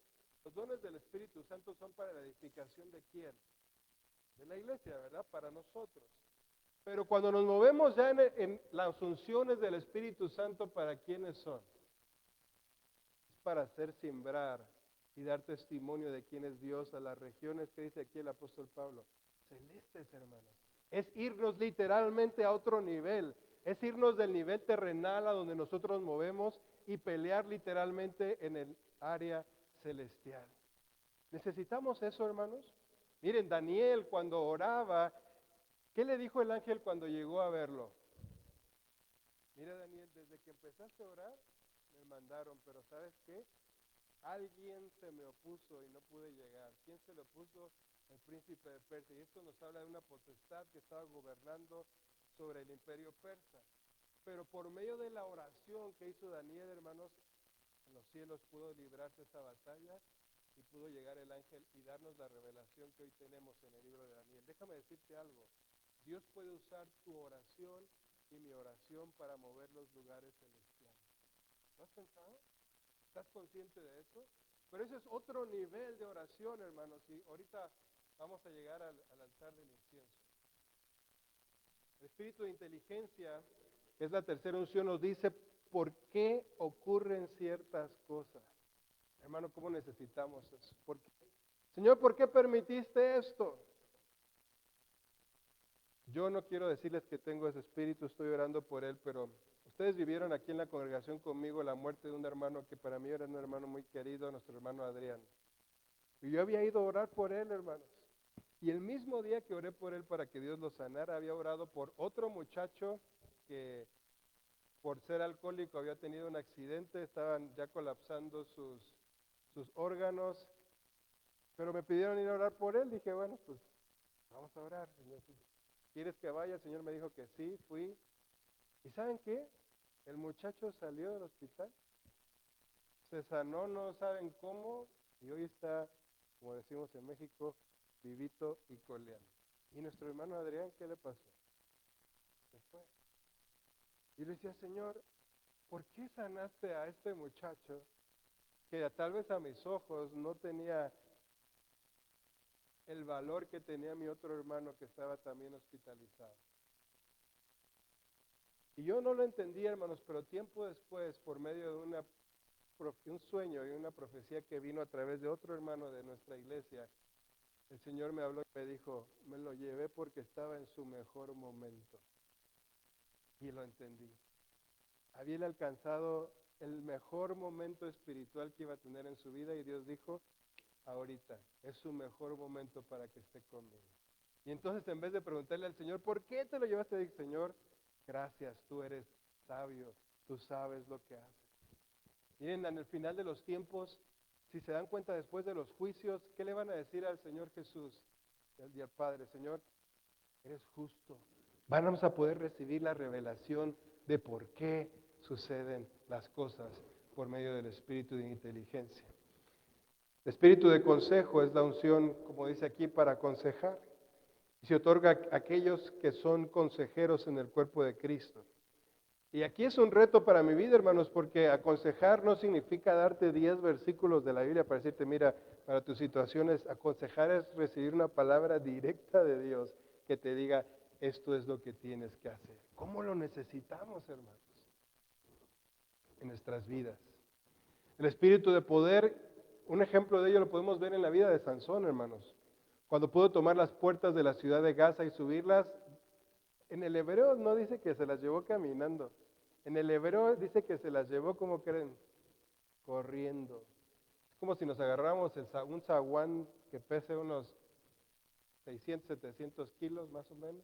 los dones del Espíritu Santo son para la edificación ¿de quién? De la iglesia, ¿verdad? Para nosotros. Pero cuando nos movemos ya en las unciones del Espíritu Santo, ¿para quiénes son? Es para hacer sembrar y dar testimonio de quién es Dios a las regiones que dice aquí el apóstol Pablo. Celestes, hermanos. Es irnos literalmente a otro nivel. Es irnos del nivel terrenal a donde nosotros movemos y pelear literalmente en el área celestial. ¿Necesitamos eso, hermanos? Miren, Daniel cuando oraba, ¿qué le dijo el ángel cuando llegó a verlo? Mira, Daniel, desde que empezaste a orar, me mandaron, pero ¿sabes qué? Alguien se me opuso y no pude llegar. ¿Quién se le opuso? El príncipe de Persia. Y esto nos habla de una potestad que estaba gobernando sobre el imperio persa. Pero por medio de la oración que hizo Daniel, hermanos, en los cielos pudo librarse esa batalla y pudo llegar el ángel y darnos la revelación que hoy tenemos en el libro de Daniel. Déjame decirte algo. Dios puede usar tu oración y mi oración para mover los lugares celestiales. ¿Lo has pensado? ¿Estás consciente de eso? Pero ese es otro nivel de oración, hermanos, y ahorita vamos a llegar al altar del incienso. El espíritu de inteligencia, que es la tercera unción, nos dice por qué ocurren ciertas cosas. Hermano, ¿cómo necesitamos eso? ¿Por qué? Señor, ¿por qué permitiste esto? Yo no quiero decirles que tengo ese espíritu, estoy orando por él, pero ustedes vivieron aquí en la congregación conmigo la muerte de un hermano que para mí era un hermano muy querido, nuestro hermano Adrián. Y yo había ido a orar por él, hermanos. Y el mismo día que oré por él para que Dios lo sanara, había orado por otro muchacho que por ser alcohólico había tenido un accidente, estaban ya colapsando sus órganos, pero me pidieron ir a orar por él. Dije, bueno, pues vamos a orar, Señor. ¿Quieres que vaya? El Señor me dijo que sí, fui. ¿Y saben qué? El muchacho salió del hospital, se sanó, no saben cómo, y hoy está, como decimos en México, vivito y coleando. ¿Y nuestro hermano Adrián qué le pasó? Se fue. Y le decía, Señor, ¿por qué sanaste a este muchacho que tal vez a mis ojos no tenía el valor que tenía mi otro hermano que estaba también hospitalizado? Y yo no lo entendía, hermanos, pero tiempo después, por medio de un sueño y una profecía que vino a través de otro hermano de nuestra iglesia, el Señor me habló y me dijo, me lo llevé porque estaba en su mejor momento. Y lo entendí. Había alcanzado el mejor momento espiritual que iba a tener en su vida y Dios dijo, ahorita es su mejor momento para que esté conmigo. Y entonces en vez de preguntarle al Señor, ¿por qué te lo llevaste? Dije, Señor, gracias, tú eres sabio, tú sabes lo que haces. Miren, en el final de los tiempos, si se dan cuenta después de los juicios, ¿qué le van a decir al Señor Jesús y al Padre? Señor, eres justo. Vamos a poder recibir la revelación de por qué suceden las cosas por medio del espíritu de inteligencia. El espíritu de consejo es la unción, como dice aquí, para aconsejar. Y se otorga a aquellos que son consejeros en el cuerpo de Cristo. Y aquí es un reto para mi vida, hermanos, porque aconsejar no significa darte 10 versículos de la Biblia para decirte, mira, para tus situaciones, aconsejar es recibir una palabra directa de Dios que te diga, esto es lo que tienes que hacer. ¿Cómo lo necesitamos, hermanos? En nuestras vidas. El espíritu de poder, un ejemplo de ello lo podemos ver en la vida de Sansón, hermanos. Cuando pudo tomar las puertas de la ciudad de Gaza y subirlas, en el hebreo no dice que se las llevó caminando. En el hebreo dice que se las llevó, ¿cómo creen? corriendo. Es como si nos agarráramos un zaguán que pese unos 600, 700 kilos más o menos,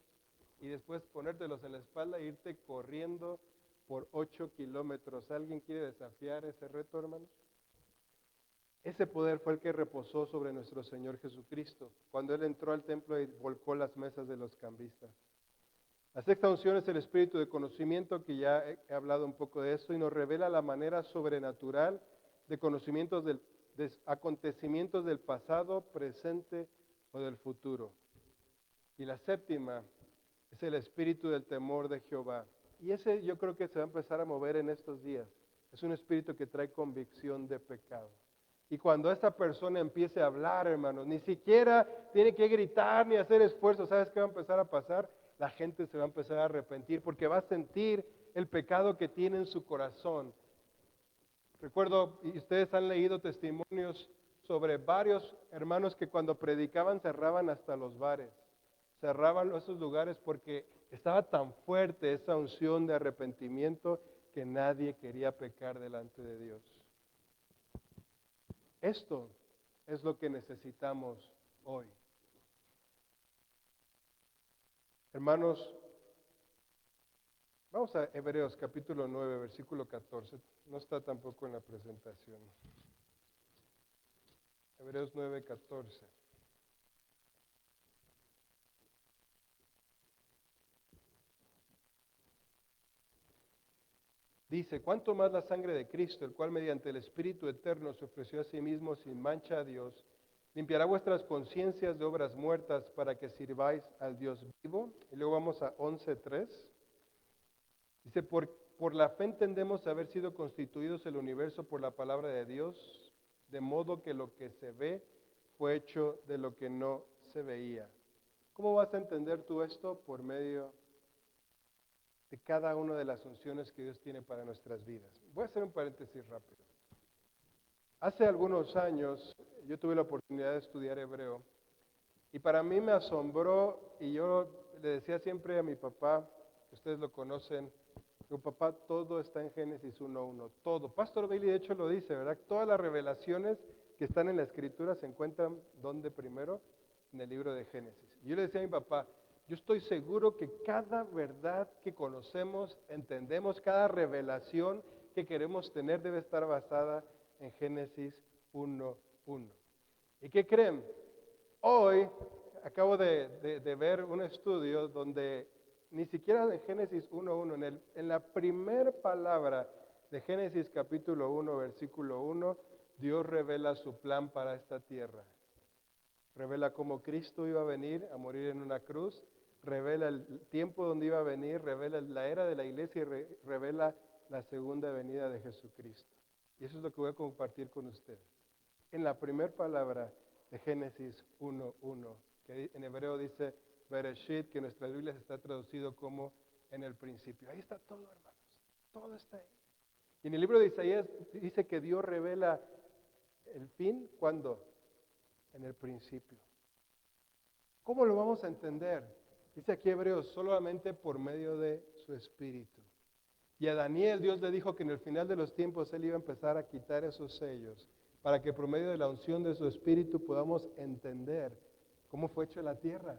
y después ponértelos en la espalda e irte corriendo por 8 kilómetros. ¿Alguien quiere desafiar ese reto, hermanos? Ese poder fue el que reposó sobre nuestro Señor Jesucristo, cuando Él entró al templo y volcó las mesas de los cambistas. La sexta unción es el espíritu de conocimiento, que ya he hablado un poco de eso, y nos revela la manera sobrenatural de conocimientos de acontecimientos del pasado, presente o del futuro. Y la séptima es el espíritu del temor de Jehová. Y ese yo creo que se va a empezar a mover en estos días. Es un espíritu que trae convicción de pecado. Y cuando esta persona empiece a hablar, hermanos, ni siquiera tiene que gritar ni hacer esfuerzo. ¿Sabes qué va a empezar a pasar? La gente se va a empezar a arrepentir porque va a sentir el pecado que tiene en su corazón. Recuerdo, y ustedes han leído testimonios sobre varios hermanos que cuando predicaban cerraban hasta los bares. Cerraban esos lugares porque estaba tan fuerte esa unción de arrepentimiento que nadie quería pecar delante de Dios. Esto es lo que necesitamos hoy. Hermanos, vamos a Hebreos capítulo 9, versículo 14. No está tampoco en la presentación. Hebreos 9, 14. Dice, ¿cuánto más la sangre de Cristo, el cual mediante el Espíritu Eterno se ofreció a sí mismo sin mancha a Dios, limpiará vuestras conciencias de obras muertas para que sirváis al Dios vivo? Y luego vamos a 11:3. Dice, por la fe entendemos haber sido constituidos el universo por la palabra de Dios, de modo que lo que se ve fue hecho de lo que no se veía. ¿Cómo vas a entender tú esto? Por medio de cada una de las unciones que Dios tiene para nuestras vidas. Voy a hacer un paréntesis rápido. Hace algunos años yo tuve la oportunidad de estudiar hebreo y para mí me asombró, y yo le decía siempre a mi papá, que ustedes lo conocen, digo, papá, todo está en Génesis 1:1, todo. Pastor Bailey de hecho lo dice, ¿verdad? Todas las revelaciones que están en la Escritura se encuentran, ¿dónde primero? En el libro de Génesis. Y yo le decía a mi papá, yo estoy seguro que cada verdad que conocemos, entendemos, cada revelación que queremos tener debe estar basada en Génesis 1:1. ¿Y qué creen? Hoy acabo de ver un estudio donde ni siquiera en Génesis 1:1, en la primer palabra de Génesis capítulo 1, versículo 1, Dios revela su plan para esta tierra. Revela cómo Cristo iba a venir a morir en una cruz, revela el tiempo donde iba a venir, revela la era de la iglesia y revela la segunda venida de Jesucristo. Y eso es lo que voy a compartir con ustedes. En la primera palabra de Génesis 1:1, que en hebreo dice Bereshit, que en nuestras Biblias está traducido como en el principio. Ahí está todo, hermanos. Todo está ahí. Y en el libro de Isaías dice que Dios revela el fin, ¿cuándo? En el principio. ¿Cómo lo vamos a entender? Dice aquí Hebreos, solamente por medio de su Espíritu. Y a Daniel Dios le dijo que en el final de los tiempos Él iba a empezar a quitar esos sellos, para que por medio de la unción de su Espíritu podamos entender cómo fue hecho la tierra,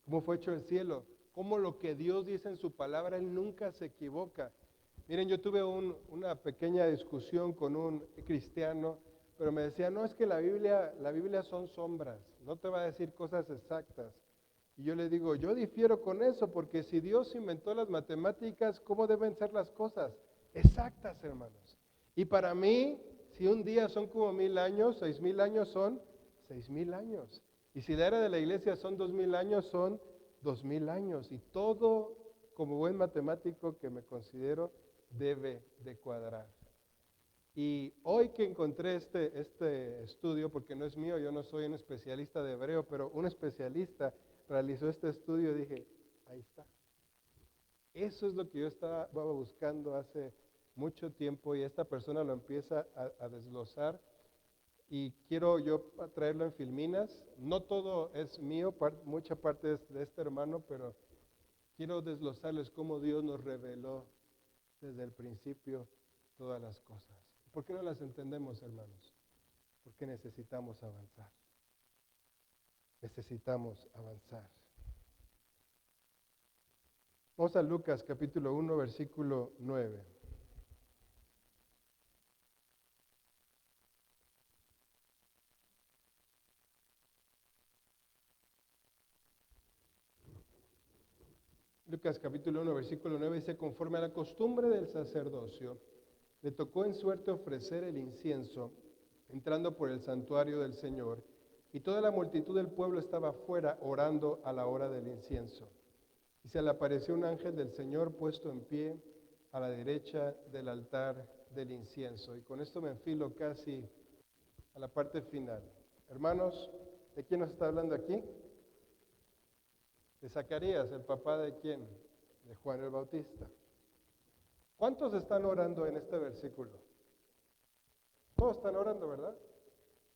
cómo fue hecho el cielo, cómo lo que Dios dice en su palabra, Él nunca se equivoca. Miren, yo tuve una pequeña discusión con un cristiano, pero me decía, no, es que la Biblia son sombras, no te va a decir cosas exactas. Y yo le digo, yo difiero con eso, porque si Dios inventó las matemáticas, ¿cómo deben ser las cosas? Exactas, hermanos. Y para mí, si un día son como 1000 años, 6000 años son 6000 años. Y si la era de la iglesia son 2000 años, son 2000 años. Y todo, como buen matemático que me considero, debe de cuadrar. Y hoy que encontré este estudio, porque no es mío, yo no soy un especialista de hebreo, pero un especialista realizó este estudio y dije, ahí está. Eso es lo que yo estaba buscando hace mucho tiempo y esta persona lo empieza a desglosar y quiero yo traerlo en filminas. No todo es mío, mucha parte es de este hermano, pero quiero desglosarles cómo Dios nos reveló desde el principio todas las cosas. ¿Por qué no las entendemos, hermanos? Porque necesitamos avanzar. Necesitamos avanzar. Vamos a Lucas capítulo 1, versículo 9. Lucas capítulo 1, versículo 9 dice, conforme a la costumbre del sacerdocio, le tocó en suerte ofrecer el incienso, entrando por el santuario del Señor, y toda la multitud del pueblo estaba afuera orando a la hora del incienso. Y se le apareció un ángel del Señor puesto en pie a la derecha del altar del incienso. Y con esto me enfilo casi a la parte final. Hermanos, ¿de quién nos está hablando aquí? De Zacarías, el papá de quién? De Juan el Bautista. ¿Cuántos están orando en este versículo? Todos están orando, ¿verdad?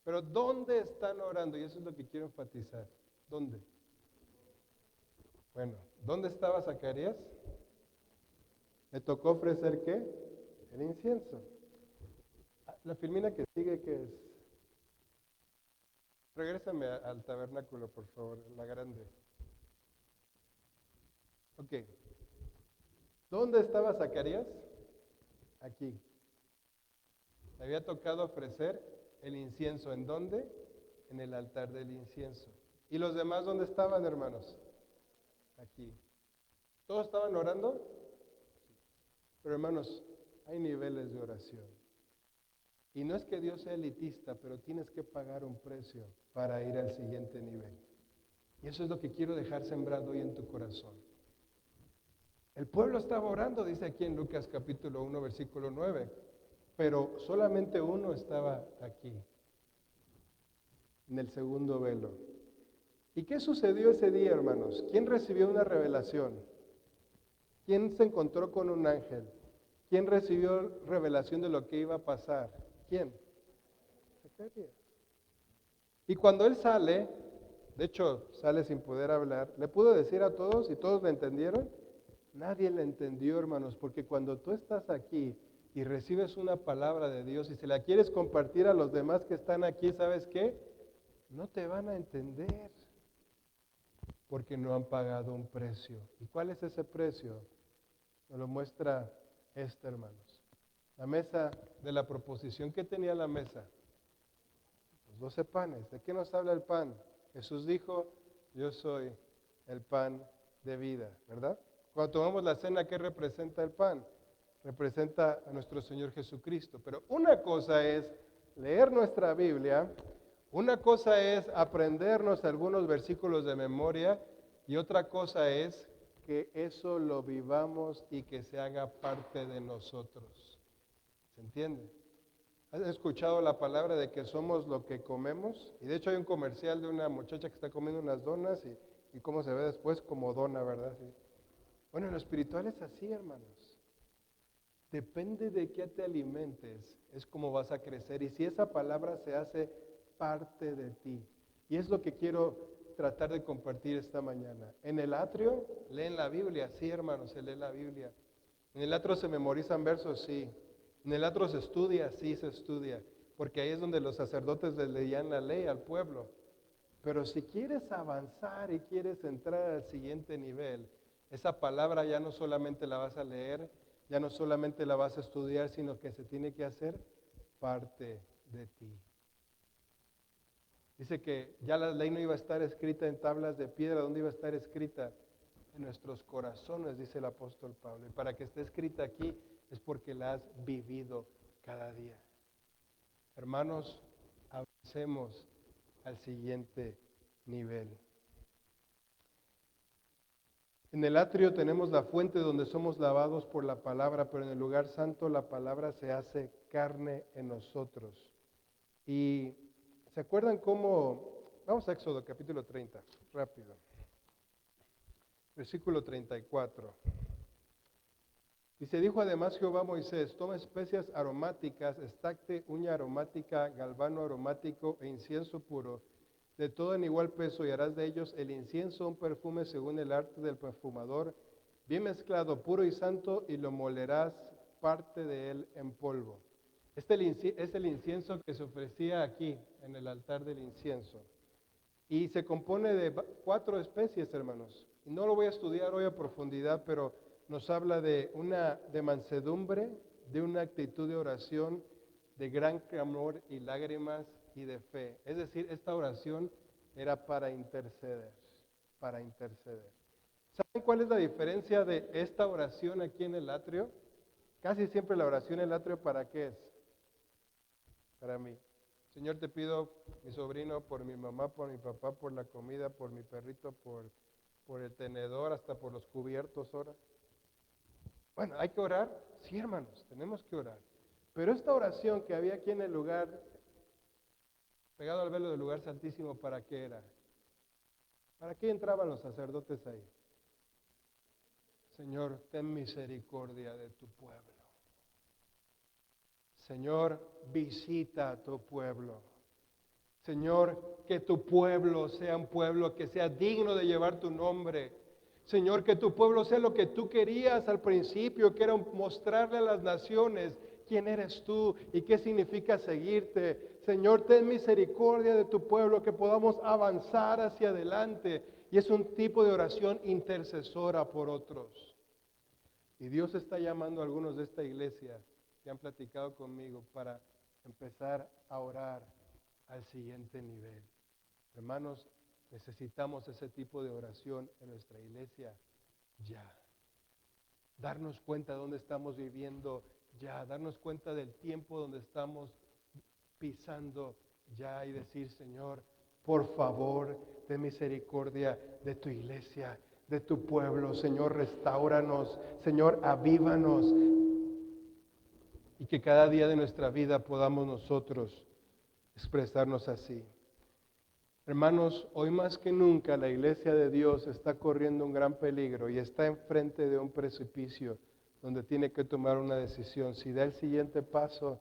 Pero ¿dónde están orando? Y eso es lo que quiero enfatizar. ¿Dónde? Bueno, ¿dónde estaba Zacarías? Le tocó ofrecer ¿qué? El incienso. La filmina que sigue, ¿qué es? Regrésame al tabernáculo, por favor, la grande. Ok. ¿Dónde estaba Zacarías? Aquí. Le había tocado ofrecer el incienso. ¿En dónde? En el altar del incienso. ¿Y los demás dónde estaban, hermanos? Aquí. ¿Todos estaban orando? Pero hermanos, hay niveles de oración. Y no es que Dios sea elitista, pero tienes que pagar un precio para ir al siguiente nivel. Y eso es lo que quiero dejar sembrado hoy en tu corazón. El pueblo estaba orando, dice aquí en Lucas capítulo 1, versículo 9, pero solamente uno estaba aquí, en el segundo velo. ¿Y qué sucedió ese día, hermanos? ¿Quién recibió una revelación? ¿Quién se encontró con un ángel? ¿Quién recibió revelación de lo que iba a pasar? ¿Quién? Zacarías. Y cuando él sale, de hecho sale sin poder hablar, ¿le pudo decir a todos y todos le entendieron? Nadie le entendió, hermanos, porque cuando tú estás aquí y recibes una palabra de Dios y se la quieres compartir a los demás que están aquí, ¿sabes qué? No te van a entender porque no han pagado un precio. ¿Y cuál es ese precio? Nos lo muestra hermanos. La mesa de la proposición. ¿Qué tenía la mesa? Los 12 panes. ¿De qué nos habla el pan? Jesús dijo, yo soy el pan de vida, ¿verdad? Cuando tomamos la cena, ¿qué representa el pan? Representa a nuestro Señor Jesucristo. Pero una cosa es leer nuestra Biblia, una cosa es aprendernos algunos versículos de memoria y otra cosa es que eso lo vivamos y que se haga parte de nosotros. ¿Se entiende? ¿Has escuchado la palabra de que somos lo que comemos? Y de hecho hay un comercial de una muchacha que está comiendo unas donas y cómo se ve después como dona, ¿verdad? Sí. Bueno, en lo espiritual es así, hermanos. Depende de qué te alimentes, es como vas a crecer. Y si esa palabra se hace parte de ti. Y es lo que quiero tratar de compartir esta mañana. En el atrio, leen la Biblia. Sí, hermanos, se lee la Biblia. En el atrio se memorizan versos, sí. En el atrio se estudia, sí se estudia. Porque ahí es donde los sacerdotes les leían la ley al pueblo. Pero si quieres avanzar y quieres entrar al siguiente nivel, esa palabra ya no solamente la vas a leer, ya no solamente la vas a estudiar, sino que se tiene que hacer parte de ti. Dice que ya la ley no iba a estar escrita en tablas de piedra, ¿dónde iba a estar escrita? En nuestros corazones, dice el apóstol Pablo. Y para que esté escrita aquí es porque la has vivido cada día. Hermanos, avancemos al siguiente nivel. En el atrio tenemos la fuente donde somos lavados por la palabra, pero en el lugar santo la palabra se hace carne en nosotros. Y ¿se acuerdan cómo? Vamos a Éxodo capítulo 30, rápido. Versículo 34. Dice, dijo además Jehová a Moisés, toma especias aromáticas, estacte, uña aromática, galvano aromático e incienso puro, de todo en igual peso, y harás de ellos el incienso, un perfume según el arte del perfumador, bien mezclado, puro y santo, y lo molerás parte de él en polvo. Es el incienso que se ofrecía aquí, en el altar del incienso. Y se compone de 4 especies, hermanos. Y no lo voy a estudiar hoy a profundidad, pero nos habla de mansedumbre, de una actitud de oración, de gran clamor y lágrimas y de fe. Es decir, esta oración era para interceder, para interceder. ¿Saben cuál es la diferencia de esta oración aquí en el atrio? Casi siempre la oración en el atrio, ¿para qué es? Para mí. Señor, te pido, mi sobrino, por mi mamá, por mi papá, por la comida, por mi perrito, por el tenedor, hasta por los cubiertos, ora. Bueno, ¿hay que orar? Sí, hermanos, tenemos que orar. Pero esta oración que había aquí en el lugar, pegado al velo del lugar santísimo, ¿para qué era? ¿Para qué entraban los sacerdotes ahí? Señor, ten misericordia de tu pueblo. Señor, visita a tu pueblo. Señor, que tu pueblo sea un pueblo que sea digno de llevar tu nombre. Señor, que tu pueblo sea lo que tú querías al principio, que era mostrarle a las naciones quién eres tú y qué significa seguirte. Señor, ten misericordia de tu pueblo, que podamos avanzar hacia adelante. Y es un tipo de oración intercesora por otros. Y Dios está llamando a algunos de esta iglesia que han platicado conmigo para empezar a orar al siguiente nivel. Hermanos, necesitamos ese tipo de oración en nuestra iglesia ya. Darnos cuenta de dónde estamos viviendo ya. Darnos cuenta del tiempo donde estamos pisando ya y decir, Señor, por favor, ten misericordia de tu iglesia, de tu pueblo. Señor, restáuranos. Señor, avívanos. Y que cada día de nuestra vida podamos nosotros expresarnos así. Hermanos, hoy más que nunca la iglesia de Dios está corriendo un gran peligro y está enfrente de un precipicio donde tiene que tomar una decisión. Si da el siguiente paso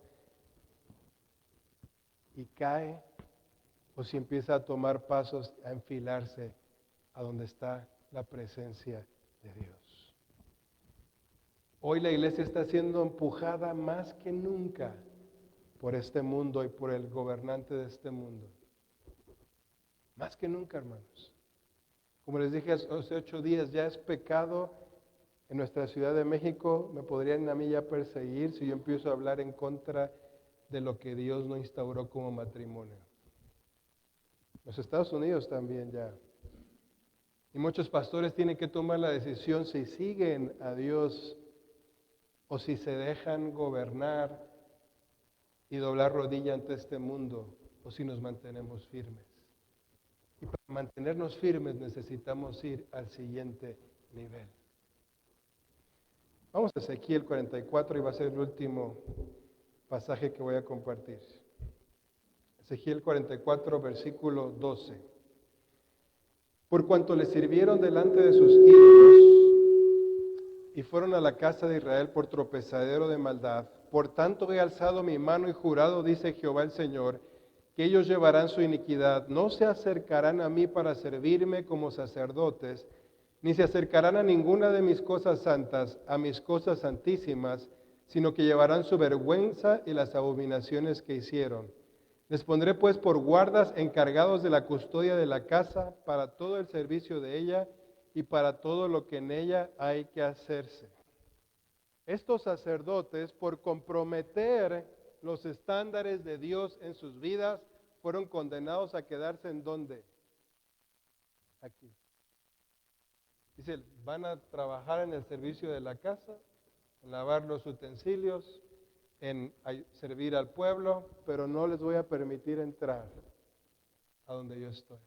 y cae, o si empieza a tomar pasos a enfilarse a donde está la presencia de Dios. Hoy la iglesia está siendo empujada más que nunca por este mundo y por el gobernante de este mundo. Más que nunca, hermanos. Como les dije hace 8 días, ya es pecado en nuestra Ciudad de México. Me podrían a mí ya perseguir si yo empiezo a hablar en contra de lo que Dios no instauró como matrimonio. Los Estados Unidos también ya. Y muchos pastores tienen que tomar la decisión si siguen a Dios o si se dejan gobernar y doblar rodilla ante este mundo, o si nos mantenemos firmes. Y para mantenernos firmes necesitamos ir al siguiente nivel. Vamos a Ezequiel 44 y va a ser el último pasaje que voy a compartir. Ezequiel 44, versículo 12. Por cuanto le sirvieron delante de sus ídolos y fueron a la casa de Israel por tropezadero de maldad, por tanto he alzado mi mano y jurado, dice Jehová el Señor, que ellos llevarán su iniquidad, no se acercarán a mí para servirme como sacerdotes, ni se acercarán a ninguna de mis cosas santas, a mis cosas santísimas, sino que llevarán su vergüenza y las abominaciones que hicieron. Les pondré pues por guardas encargados de la custodia de la casa para todo el servicio de ella y para todo lo que en ella hay que hacerse. Estos sacerdotes, por comprometer los estándares de Dios en sus vidas, fueron condenados a quedarse ¿en dónde? Aquí. Dice, van a trabajar en el servicio de la casa, en lavar los utensilios, en servir al pueblo, pero no les voy a permitir entrar a donde yo estoy.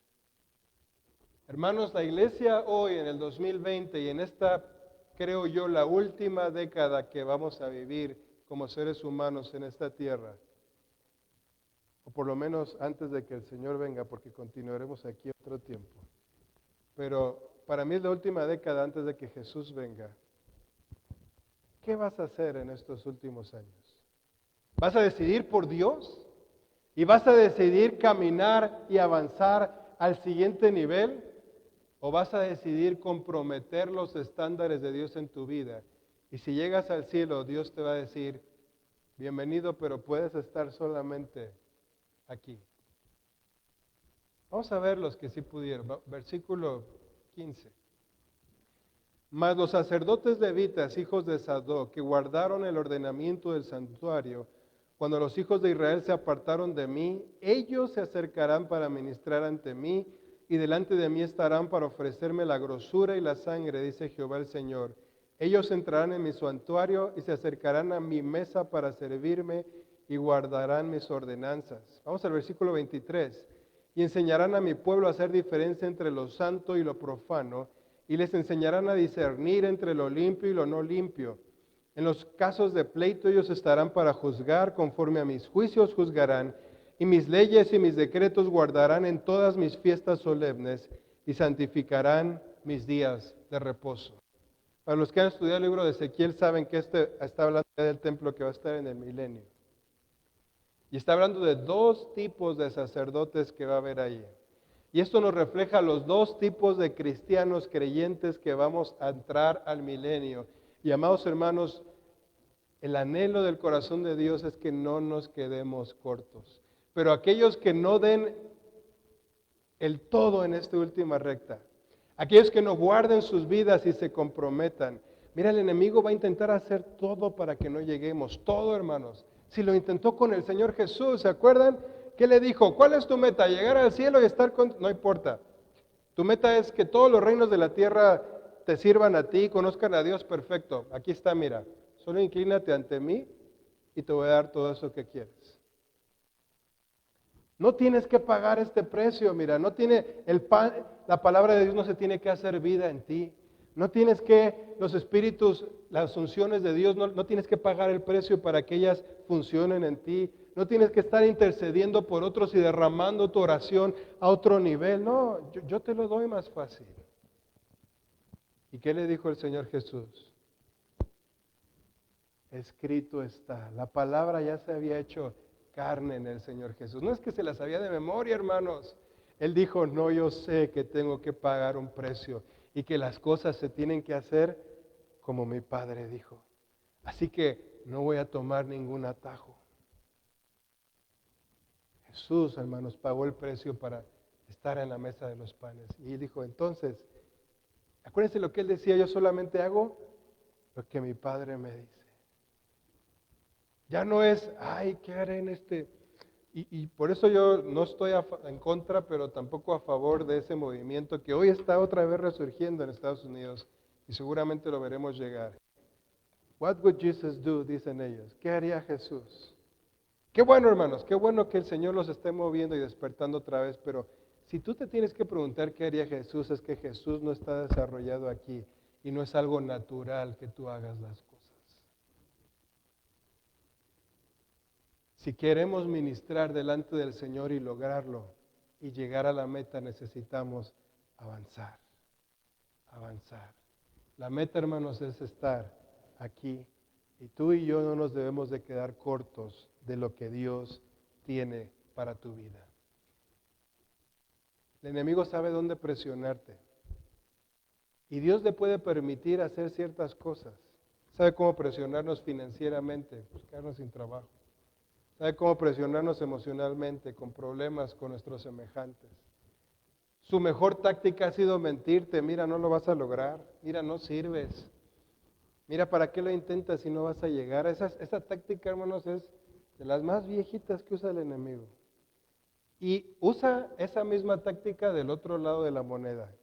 Hermanos, la iglesia hoy en el 2020 y en esta, creo yo, la última década que vamos a vivir como seres humanos en esta tierra, o por lo menos antes de que el Señor venga, porque continuaremos aquí otro tiempo. Pero para mí es la última década antes de que Jesús venga. ¿Qué vas a hacer en estos últimos años? ¿Vas a decidir por Dios? ¿Y vas a decidir caminar y avanzar al siguiente nivel? ¿O vas a decidir comprometer los estándares de Dios en tu vida? Y si llegas al cielo, Dios te va a decir, bienvenido, pero puedes estar solamente aquí. Vamos a ver los que sí pudieron. Versículo 15. Mas los sacerdotes levitas, hijos de Sadoc, que guardaron el ordenamiento del santuario, cuando los hijos de Israel se apartaron de mí, ellos se acercarán para ministrar ante mí, y delante de mí estarán para ofrecerme la grosura y la sangre, dice Jehová el Señor. Ellos entrarán en mi santuario y se acercarán a mi mesa para servirme y guardarán mis ordenanzas. Vamos al versículo 23. Y enseñarán a mi pueblo a hacer diferencia entre lo santo y lo profano, y les enseñarán a discernir entre lo limpio y lo no limpio. En los casos de pleito ellos estarán para juzgar, conforme a mis juicios juzgarán, y mis leyes y mis decretos guardarán en todas mis fiestas solemnes, y santificarán mis días de reposo. Para los que han estudiado el libro de Ezequiel saben que está hablando del templo que va a estar en el milenio. Y está hablando de dos tipos de sacerdotes que va a haber ahí. Y esto nos refleja los dos tipos de cristianos creyentes que vamos a entrar al milenio. Y amados hermanos, el anhelo del corazón de Dios es que no nos quedemos cortos. Pero aquellos que no den el todo en esta última recta, aquellos que no guarden sus vidas y se comprometan, mira, el enemigo va a intentar hacer todo para que no lleguemos, todo, hermanos. Si lo intentó con el Señor Jesús, ¿se acuerdan? ¿Qué le dijo? ¿Cuál es tu meta? ¿Llegar al cielo y estar con...? No importa. Tu meta es que todos los reinos de la tierra te sirvan a ti, conozcan a Dios, perfecto. Aquí está, mira. Solo inclínate ante mí y te voy a dar todo eso que quieres. No tienes que pagar este precio, mira. No tiene la palabra de Dios no se tiene que hacer vida en ti. No tienes que, los espíritus, las unciones de Dios, no tienes que pagar el precio para que ellas funcionen en ti. No tienes que estar intercediendo por otros y derramando tu oración a otro nivel. No, yo te lo doy más fácil. ¿Y qué le dijo el Señor Jesús? Escrito está. La palabra ya se había hecho carne en el Señor Jesús. No es que se la sabía de memoria, hermanos. Él dijo, no, yo sé que tengo que pagar un precio y que las cosas se tienen que hacer como mi Padre dijo. Así que no voy a tomar ningún atajo. Jesús, hermanos, pagó el precio para estar en la mesa de los panes. Y dijo, entonces, acuérdense lo que él decía, yo solamente hago lo que mi Padre me dice. Ya no es, ay, ¿qué haré en este? Y por eso yo no estoy en contra, pero tampoco a favor de ese movimiento que hoy está otra vez resurgiendo en Estados Unidos y seguramente lo veremos llegar. What would Jesus do? Dicen ellos. ¿Qué haría Jesús? Qué bueno, hermanos, qué bueno que el Señor los esté moviendo y despertando otra vez, pero si tú te tienes que preguntar qué haría Jesús, es que Jesús no está desarrollado aquí y no es algo natural que tú hagas las cosas. Si queremos ministrar delante del Señor y lograrlo y llegar a la meta, necesitamos avanzar, avanzar. La meta, hermanos, es estar aquí y tú y yo no nos debemos de quedar cortos de lo que Dios tiene para tu vida. El enemigo sabe dónde presionarte y Dios le puede permitir hacer ciertas cosas. Sabe cómo presionarnos financieramente, pues quedarnos sin trabajo. Sabe cómo presionarnos emocionalmente, con problemas con nuestros semejantes. Su mejor táctica ha sido mentirte, mira, no lo vas a lograr, mira, no sirves. Mira, ¿para qué lo intentas si no vas a llegar? Esa táctica, hermanos, es de las más viejitas que usa el enemigo. Y usa esa misma táctica del otro lado de la moneda.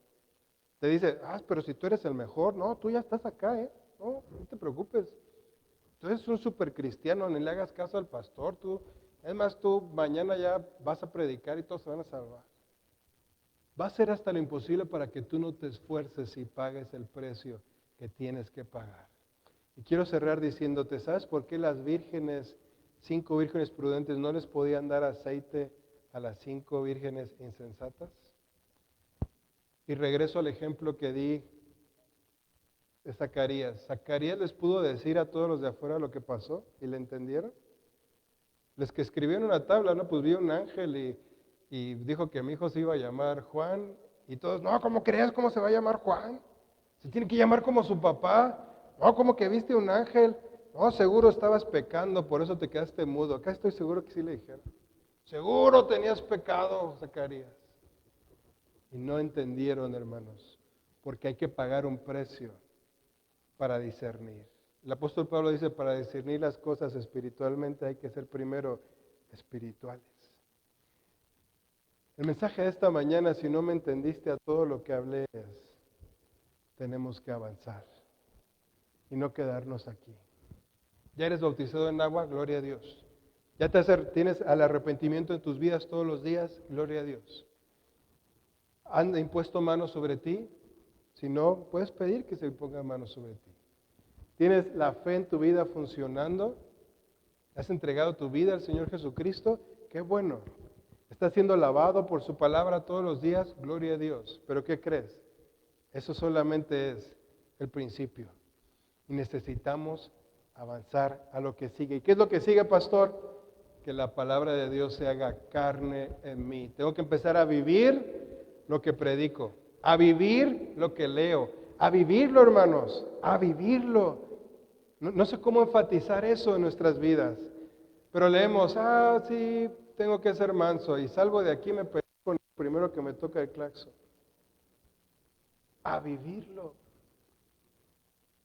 Te dice, pero si tú eres el mejor, no, tú ya estás acá, no te preocupes. Tú eres un super cristiano, ni le hagas caso al pastor, es más, tú mañana ya vas a predicar y todos se van a salvar. Va a ser hasta lo imposible para que tú no te esfuerces y pagues el precio que tienes que pagar. Y quiero cerrar diciéndote, ¿sabes por qué las 5 vírgenes prudentes no les podían dar aceite a las 5 vírgenes insensatas? Y regreso al ejemplo que di de Zacarías. Zacarías les pudo decir a todos los de afuera lo que pasó y le entendieron. Los que escribieron una tabla, no, pues vio un ángel y dijo que mi hijo se iba a llamar Juan y todos, no, ¿cómo crees? ¿Cómo se va a llamar Juan? Se tiene que llamar como su papá. No, ¿cómo que viste un ángel? No, seguro estabas pecando, por eso te quedaste mudo. Acá estoy seguro que sí le dijeron. Seguro tenías pecado, Zacarías. Y no entendieron, hermanos, porque hay que pagar un precio para discernir. El apóstol Pablo dice, para discernir las cosas espiritualmente hay que ser primero espirituales. El mensaje de esta mañana, si no me entendiste a todo lo que hablé, tenemos que avanzar y no quedarnos aquí. ¿Ya eres bautizado en agua? Gloria a Dios. ¿Ya tienes al arrepentimiento en tus vidas todos los días? Gloria a Dios. ¿Han impuesto manos sobre ti? Si no, puedes pedir que se impongan manos sobre ti. ¿Tienes la fe en tu vida funcionando? ¿Has entregado tu vida al Señor Jesucristo? ¡Qué bueno! ¿Estás siendo lavado por su palabra todos los días? Gloria a Dios. ¿Pero qué crees? Eso solamente es el principio. Y necesitamos avanzar a lo que sigue. ¿Y qué es lo que sigue, pastor? Que la palabra de Dios se haga carne en mí. Tengo que empezar a vivir lo que predico, a vivir lo que leo, a vivirlo, hermanos, a vivirlo. No sé cómo enfatizar eso en nuestras vidas, pero leemos, sí, tengo que ser manso, y salgo de aquí y me peleo con el primero que me toca el claxon. A vivirlo.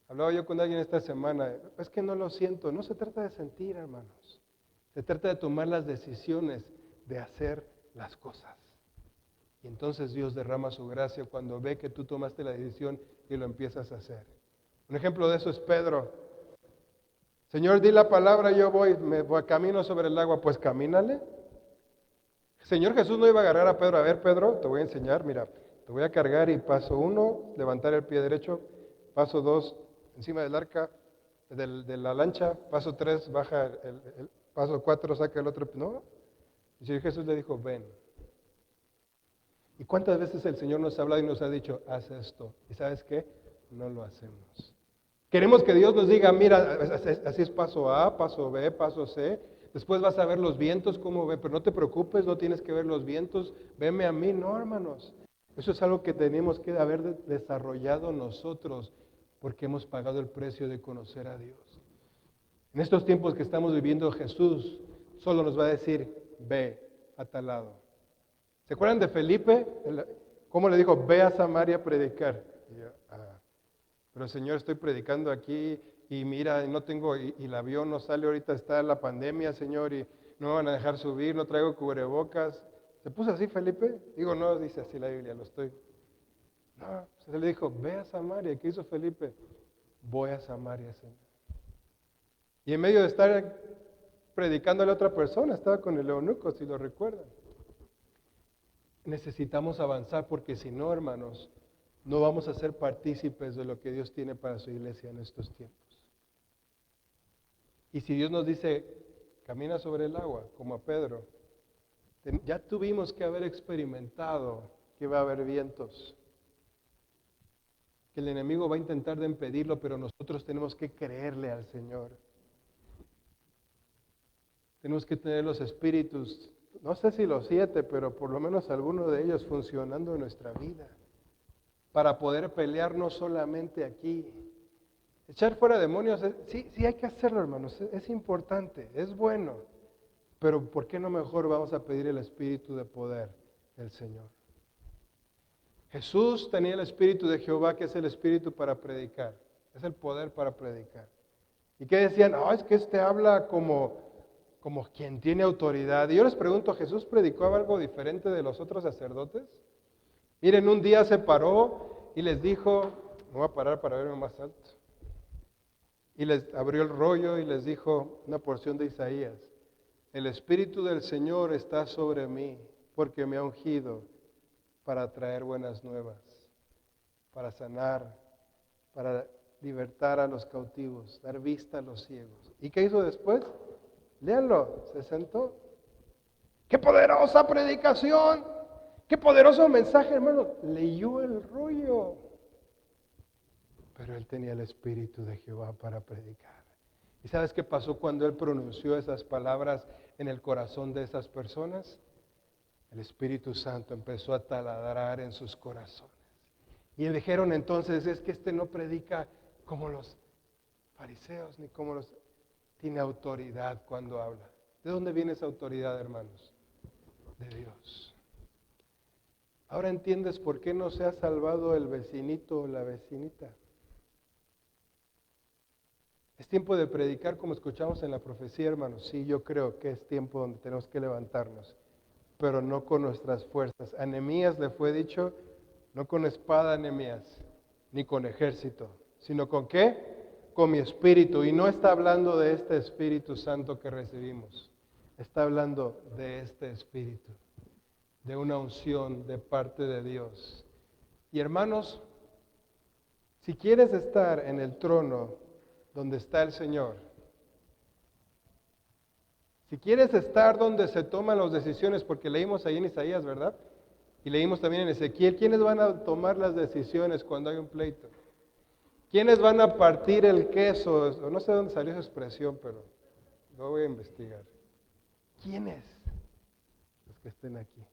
Hablaba yo con alguien esta semana, es que no lo siento. No se trata de sentir, hermanos, se trata de tomar las decisiones, de hacer las cosas. Y entonces Dios derrama su gracia cuando ve que tú tomaste la decisión y lo empiezas a hacer. Un ejemplo de eso es Pedro. Señor, di la palabra, yo camino sobre el agua, pues camínale. Señor Jesús no iba a agarrar a Pedro. A ver, Pedro, te voy a enseñar, mira, te voy a cargar y paso 1, levantar el pie derecho. Paso 2, encima del arca, de la lancha. Paso 3, baja paso 4, saca el otro. No. Y el Señor Jesús le dijo, ven. ¿Y cuántas veces el Señor nos ha hablado y nos ha dicho, haz esto? ¿Y sabes qué? No lo hacemos. Queremos que Dios nos diga, mira, así es paso A, paso B, paso C. Después vas a ver los vientos, cómo ve, pero no te preocupes, no tienes que ver los vientos, veme a mí. No, hermanos. Eso es algo que tenemos que haber desarrollado nosotros, porque hemos pagado el precio de conocer a Dios. En estos tiempos que estamos viviendo, Jesús solo nos va a decir, ve a tal lado. ¿Se acuerdan de Felipe? ¿Cómo le dijo, ve a Samaria a predicar? Y yo, pero Señor, estoy predicando aquí y mira, no tengo, y el avión no sale ahorita, está la pandemia, Señor, y no me van a dejar subir, no traigo cubrebocas. ¿Se puso así Felipe? Digo, no, dice así la Biblia, lo estoy. No, se le dijo, ve a Samaria. ¿Qué hizo Felipe? Voy a Samaria, Señor. Y en medio de estar predicándole a otra persona, estaba con el eunuco, si lo recuerdan. Necesitamos avanzar porque si no, hermanos, no vamos a ser partícipes de lo que Dios tiene para su iglesia en estos tiempos. Y si Dios nos dice, camina sobre el agua, como a Pedro, ya tuvimos que haber experimentado que va a haber vientos, que el enemigo va a intentar de impedirlo, pero nosotros tenemos que creerle al Señor. Tenemos que tener los espíritus, no sé si los 7, pero por lo menos alguno de ellos funcionando en nuestra vida, para poder pelear no solamente aquí. Echar fuera demonios, sí hay que hacerlo, hermanos, es importante, es bueno, pero ¿por qué no mejor vamos a pedir el espíritu de poder del Señor? Jesús tenía el espíritu de Jehová, que es el espíritu para predicar, es el poder para predicar. ¿Y qué decían? Es que habla como quien tiene autoridad. Y yo les pregunto, ¿Jesús predicó algo diferente de los otros sacerdotes? Miren, un día se paró y les dijo, me voy a parar para verme más alto. Y les abrió el rollo y les dijo una porción de Isaías. El Espíritu del Señor está sobre mí, porque me ha ungido para traer buenas nuevas, para sanar, para libertar a los cautivos, dar vista a los ciegos. ¿Y qué hizo después? Léanlo, se sentó. ¡Qué poderosa predicación! ¡Qué poderoso mensaje, hermano! Leyó el rollo. Pero él tenía el Espíritu de Jehová para predicar. ¿Y sabes qué pasó cuando él pronunció esas palabras en el corazón de esas personas? El Espíritu Santo empezó a taladrar en sus corazones. Y dijeron entonces, es que no predica como los fariseos, ni como los... tiene autoridad cuando habla. ¿De dónde viene esa autoridad, hermanos? De Dios. Ahora entiendes por qué no se ha salvado el vecinito o la vecinita. Es tiempo de predicar como escuchamos en la profecía, hermanos. Sí, yo creo que es tiempo donde tenemos que levantarnos, pero no con nuestras fuerzas. A Nehemías le fue dicho, no con espada, Nehemías, ni con ejército, sino ¿con qué? Con mi espíritu. Y no está hablando de este Espíritu Santo que recibimos. Está hablando de este Espíritu, de una unción de parte de Dios. Y hermanos, si quieres estar en el trono donde está el Señor, si quieres estar donde se toman las decisiones, porque leímos ahí en Isaías, ¿verdad? Y leímos también en Ezequiel, ¿quiénes van a tomar las decisiones cuando hay un pleito? ¿Quiénes van a partir el queso? No sé dónde salió esa expresión, pero lo voy a investigar. ¿Quiénes? Los que estén aquí.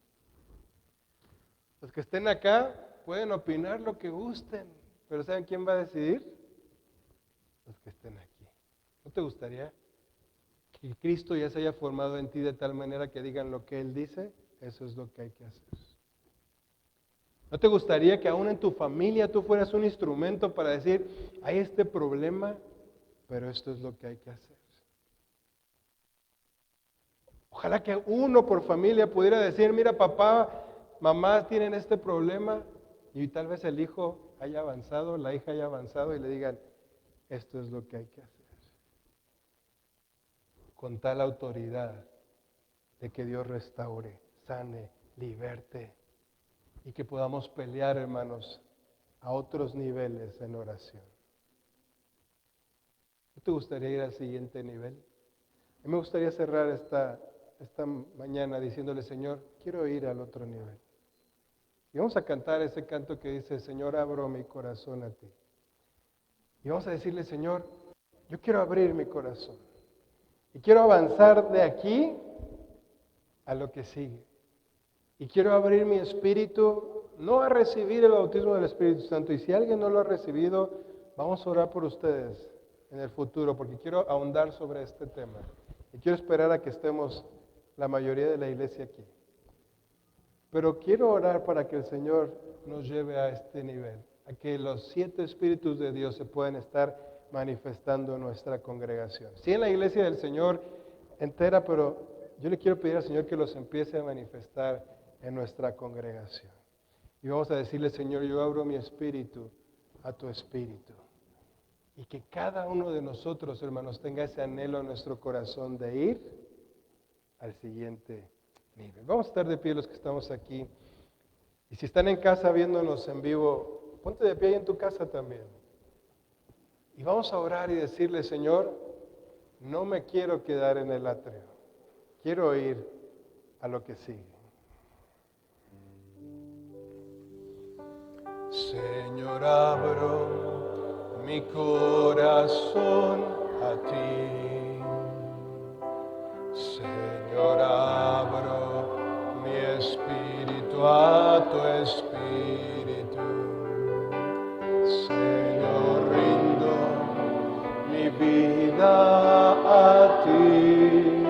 Los que estén acá pueden opinar lo que gusten, pero ¿saben quién va a decidir? Los que estén aquí. ¿No te gustaría que Cristo ya se haya formado en ti de tal manera que digan lo que Él dice? Eso es lo que hay que hacer. ¿No te gustaría que aún en tu familia tú fueras un instrumento para decir, hay este problema, pero esto es lo que hay que hacer? Ojalá que uno por familia pudiera decir, mira papá, mamá tienen este problema, y tal vez el hijo haya avanzado, la hija haya avanzado y le digan, esto es lo que hay que hacer. Con tal autoridad de que Dios restaure, sane, liberte y que podamos pelear, hermanos, a otros niveles en oración. ¿No te gustaría ir al siguiente nivel? A mí me gustaría cerrar esta mañana diciéndole, Señor, quiero ir al otro nivel. Y vamos a cantar ese canto que dice, Señor, abro mi corazón a ti. Y vamos a decirle, Señor, yo quiero abrir mi corazón. Y quiero avanzar de aquí a lo que sigue. Y quiero abrir mi espíritu, no a recibir el bautismo del Espíritu Santo. Y si alguien no lo ha recibido, vamos a orar por ustedes en el futuro, porque quiero ahondar sobre este tema. Y quiero esperar a que estemos la mayoría de la iglesia aquí. Pero quiero orar para que el Señor nos lleve a este nivel, a que los 7 Espíritus de Dios se puedan estar manifestando en nuestra congregación. Sí, en la iglesia del Señor entera, pero yo le quiero pedir al Señor que los empiece a manifestar en nuestra congregación. Y vamos a decirle, Señor, yo abro mi espíritu a tu espíritu. Y que cada uno de nosotros, hermanos, tenga ese anhelo en nuestro corazón de ir al siguiente nivel. Vamos a estar de pie los que estamos aquí. Y si están en casa viéndonos en vivo, ponte de pie ahí en tu casa también. Y vamos a orar y decirle, Señor, no me quiero quedar en el atrio. Quiero ir a lo que sigue. Señor, abro mi corazón a ti. Señor, abro mi espíritu a tu espíritu. Señor, rindo mi vida a ti.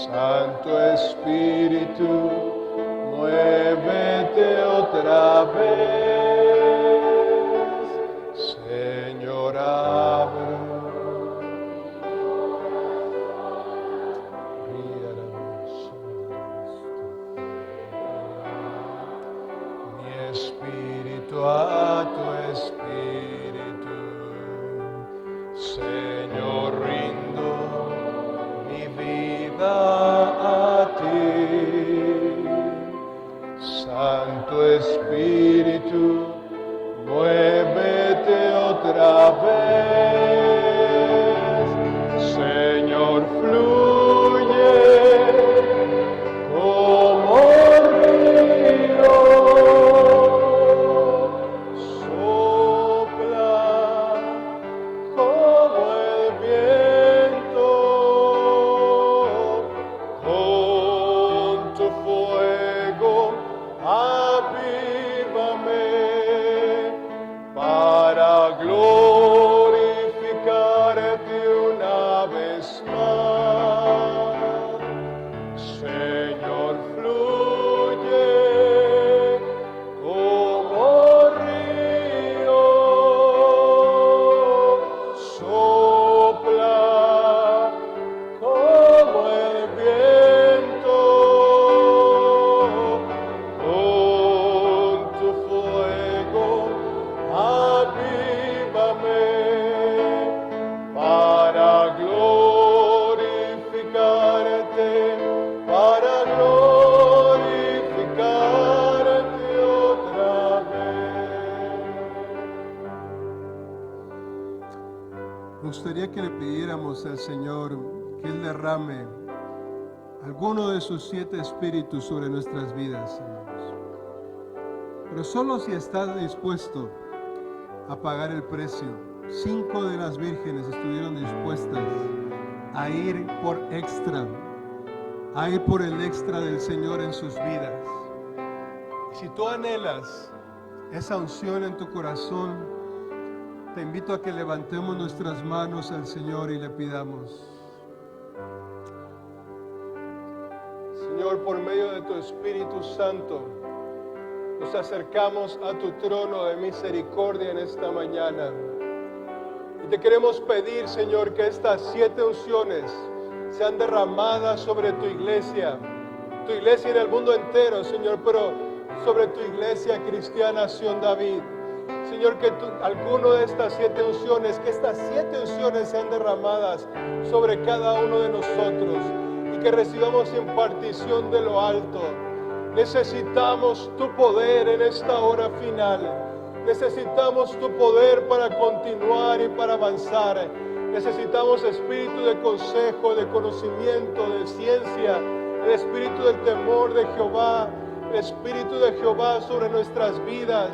Santo Espíritu, muévete otra vez. Señor, abre mi espíritu a tu espíritu. Señor, rindo mi vida a ti. Santo Espíritu, muévete otra vez. Señor, fluye como río, sopla como el viento, con tu fuego avívame para gloria gustaría que le pidiéramos al Señor que Él derrame alguno de sus 7 espíritus sobre nuestras vidas, hermanos. Pero solo si estás dispuesto a pagar el precio. 5 de las vírgenes estuvieron dispuestas a ir por extra, a ir por el extra del Señor en sus vidas. Y si tú anhelas esa unción en tu corazón, te invito a que levantemos nuestras manos al Señor y le pidamos. Señor, por medio de tu Espíritu Santo, nos acercamos a tu trono de misericordia en esta mañana. Y te queremos pedir, Señor, que estas 7 unciones sean derramadas sobre tu iglesia en el mundo entero, Señor, pero sobre tu iglesia cristiana Sion David. Señor, que alguno de estas 7 unciones, que estas 7 unciones sean derramadas sobre cada uno de nosotros y que recibamos impartición de lo alto. Necesitamos tu poder en esta hora final. Necesitamos tu poder para continuar y para avanzar. Necesitamos espíritu de consejo, de conocimiento, de ciencia, el espíritu del temor de Jehová, el espíritu de Jehová sobre nuestras vidas.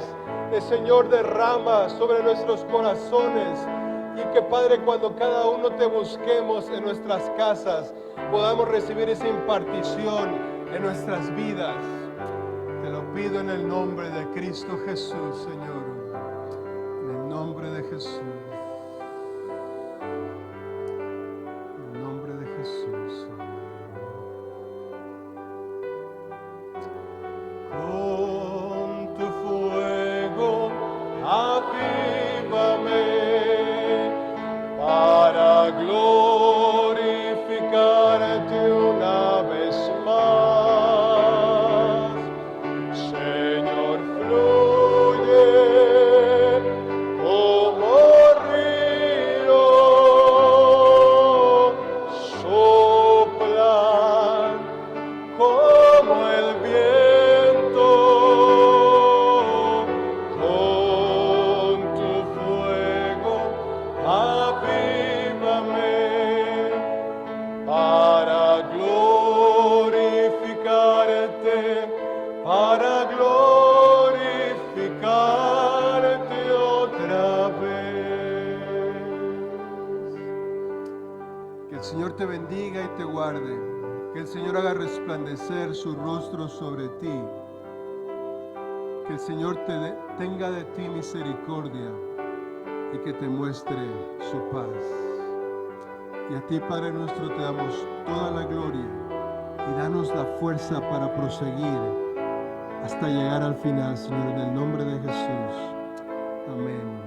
El Señor derrama sobre nuestros corazones. Y que, Padre, cuando cada uno te busquemos en nuestras casas, podamos recibir esa impartición en nuestras vidas. Te lo pido en el nombre de Cristo Jesús, Señor. En el nombre de Jesús. En el nombre de Jesús, Señor. Con tu fuego avívame para glorificarte una vez más. Señor, fluye como río, sopla como el viento, con tu fuego avívame para glorificarte otra vez. Que el Señor te bendiga y te guarde. Que el Señor haga resplandecer su rostro sobre ti. Que el Señor tenga de ti misericordia y que te muestre su paz. Y a ti, Padre nuestro, te damos toda la gloria y danos la fuerza para proseguir hasta llegar al final, Señor, en el nombre de Jesús. Amén.